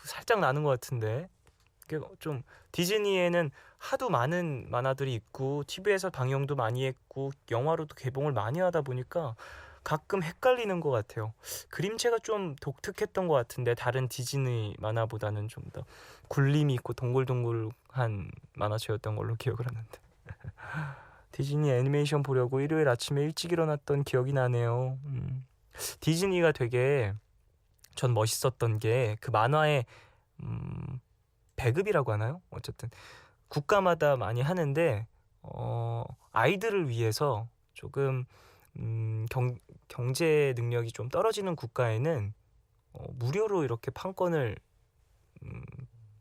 살짝 나는 것 같은데 좀 디즈니에는 하도 많은 만화들이 있고 TV에서 방영도 많이 했고 영화로도 개봉을 많이 하다 보니까 가끔 헷갈리는 것 같아요. 그림체가 좀 독특했던 것 같은데 다른 디즈니 만화보다는 좀 더 굴림이 있고 동글동글한 만화체였던 걸로 기억을 하는데 디즈니 애니메이션 보려고 일요일 아침에 일찍 일어났던 기억이 나네요. 디즈니가 되게 전 멋있었던 게 그 만화의 배급이라고 하나요? 어쨌든 국가마다 많이 하는데 아이들을 위해서 조금 경제 능력이 좀 떨어지는 국가에는 무료로 이렇게 판권을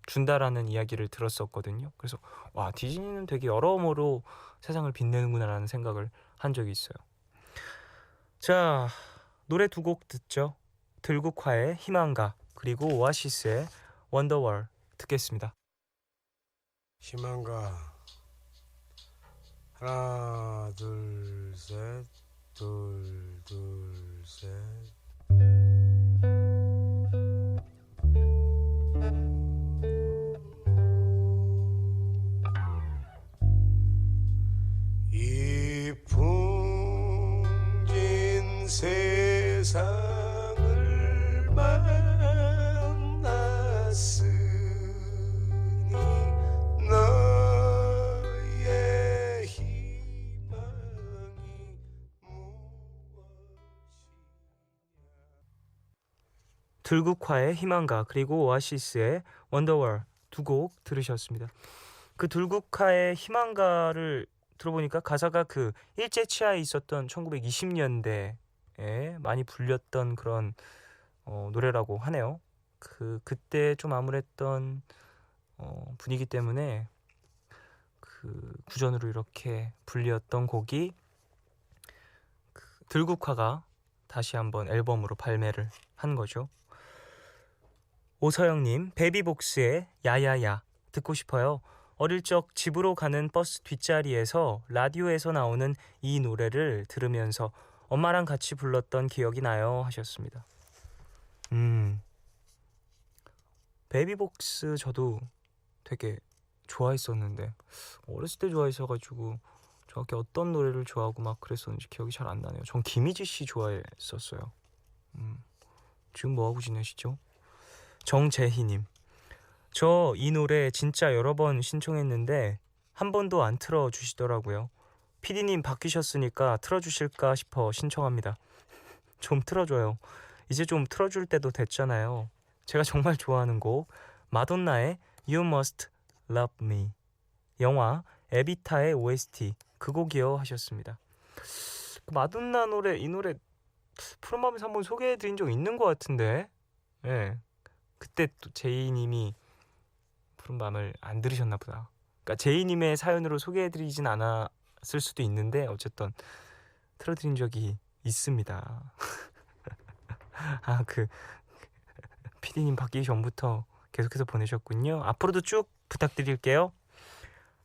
준다라는 이야기를 들었었거든요. 그래서 와 디즈니는 되게 여러모로 세상을 빛내는구나라는 생각을 한 적이 있어요. 자 노래 두 곡 듣죠. 들국화의 희망가 그리고 오아시스의 원더월 듣겠습니다. 희망가 하나 둘 셋 둘 둘 셋 이 풍진 세상을 만났으니 너의 희망이 들국화의 희망가 그리고 오아시스의 원더월 두 곡 들으셨습니다. 그 들국화의 희망가를 들어보니까 가사가 그 일제치하에 있었던 1920년대에 많이 불렸던 그런 노래라고 하네요. 그때 좀 암울했던 분위기 때문에 그 구전으로 이렇게 불렸던 곡이 들국화가 다시 한번 앨범으로 발매를 한 거죠. 오서영님, 베비복스의 야야야 듣고 싶어요. 어릴 적 집으로 가는 버스 뒷자리에서 라디오에서 나오는 이 노래를 들으면서 엄마랑 같이 불렀던 기억이 나요 하셨습니다. 베이비복스 저도 되게 좋아했었는데 어렸을 때 좋아했어가지고 정확히 어떤 노래를 좋아하고 막 그랬었는지 기억이 잘 안 나네요. 전 김희지 씨 좋아했었어요. 지금 뭐하고 지내시죠? 정재희님, 저 이 노래 진짜 여러 번 신청했는데 한 번도 안 틀어주시더라고요. PD님 바뀌셨으니까 틀어주실까 싶어 신청합니다. 좀 틀어줘요. 이제 좀 틀어줄 때도 됐잖아요. 제가 정말 좋아하는 곡 마돈나의 You Must Love Me, 영화 에비타의 OST 그 곡이요 하셨습니다. 그 마돈나 노래, 이 노래 푸른밤에서 한번 소개해드린 적 있는 것 같은데 네. 그때 또 제이님이 푸른밤을 안 들으셨나 보다. 그러니까 제이님의 사연으로 소개해드리진 않았을 수도 있는데 어쨌든 틀어드린 적이 있습니다. 아, PD님 바뀌기 전부터 계속해서 보내셨군요. 앞으로도 쭉 부탁드릴게요.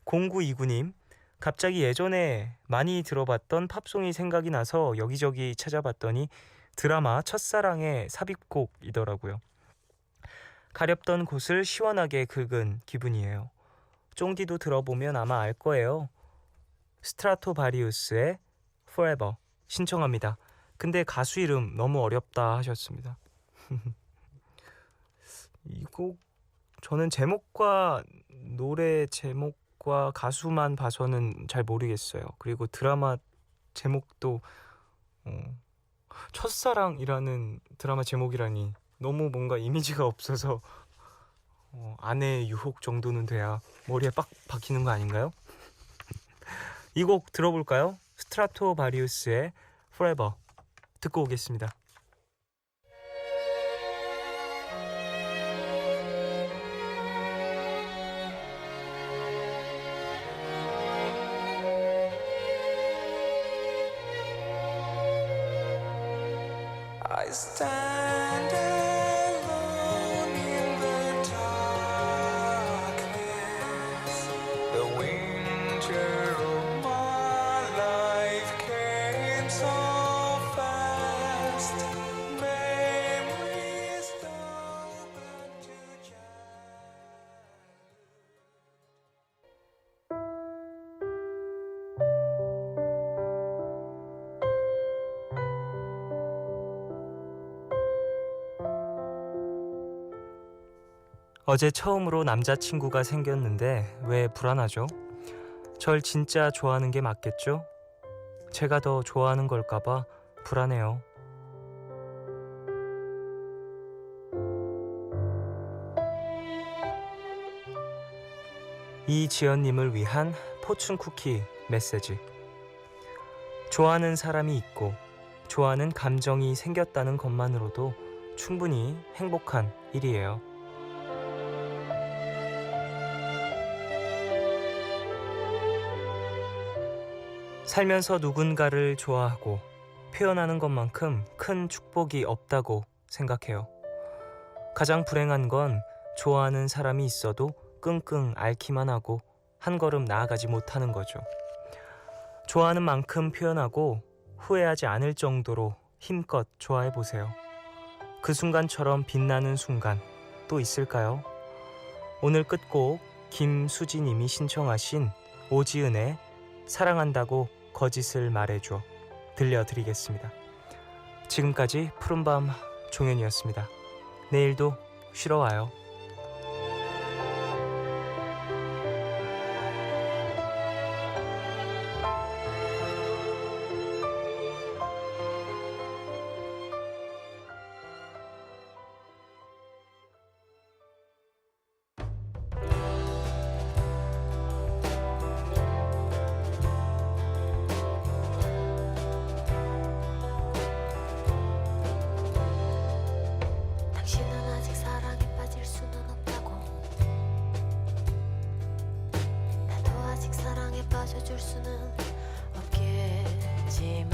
0929님, 갑자기 예전에 많이 들어봤던 팝송이 생각이 나서 여기저기 찾아봤더니 드라마 첫사랑의 삽입곡이더라고요. 가렵던 곳을 시원하게 긁은 기분이에요. 쫑디도 들어보면 아마 알 거예요. 스트라토바리우스의 Forever 신청합니다. 근데 가수 이름 너무 어렵다 하셨습니다. 이 곡 저는 제목과 노래 제목과 가수만 봐서는 잘 모르겠어요. 그리고 드라마 제목도 첫사랑이라는 드라마 제목이라니 너무 뭔가 이미지가 없어서 아내의 유혹 정도는 돼야 머리에 빡 박히는 거 아닌가요? 이 곡 들어볼까요? 스트라토바리우스의 Forever 듣고 오겠습니다. I stand alone in the darkness. The wind 어제 처음으로 남자친구가 생겼는데 왜 불안하죠? 절 진짜 좋아하는 게 맞겠죠? 제가 더 좋아하는 걸까봐 불안해요. 이지연님을 위한 포춘 쿠키 메시지. 좋아하는 사람이 있고 좋아하는 감정이 생겼다는 것만으로도 충분히 행복한 일이에요. 살면서 누군가를 좋아하고 표현하는 것만큼 큰 축복이 없다고 생각해요. 가장 불행한 건 좋아하는 사람이 있어도 끙끙 앓기만 하고 한 걸음 나아가지 못하는 거죠. 좋아하는 만큼 표현하고 후회하지 않을 정도로 힘껏 좋아해보세요. 그 순간처럼 빛나는 순간 또 있을까요? 오늘 끝곡 김수지님이 신청하신 오지은의 사랑한다고 거짓을 말해줘 들려드리겠습니다. 지금까지 푸른밤 종현이었습니다. 내일도 쉬러 와요. 당신은 아직 사랑에 빠질 수는 없다고 나도 아직 사랑에 빠져줄 수는 없겠지만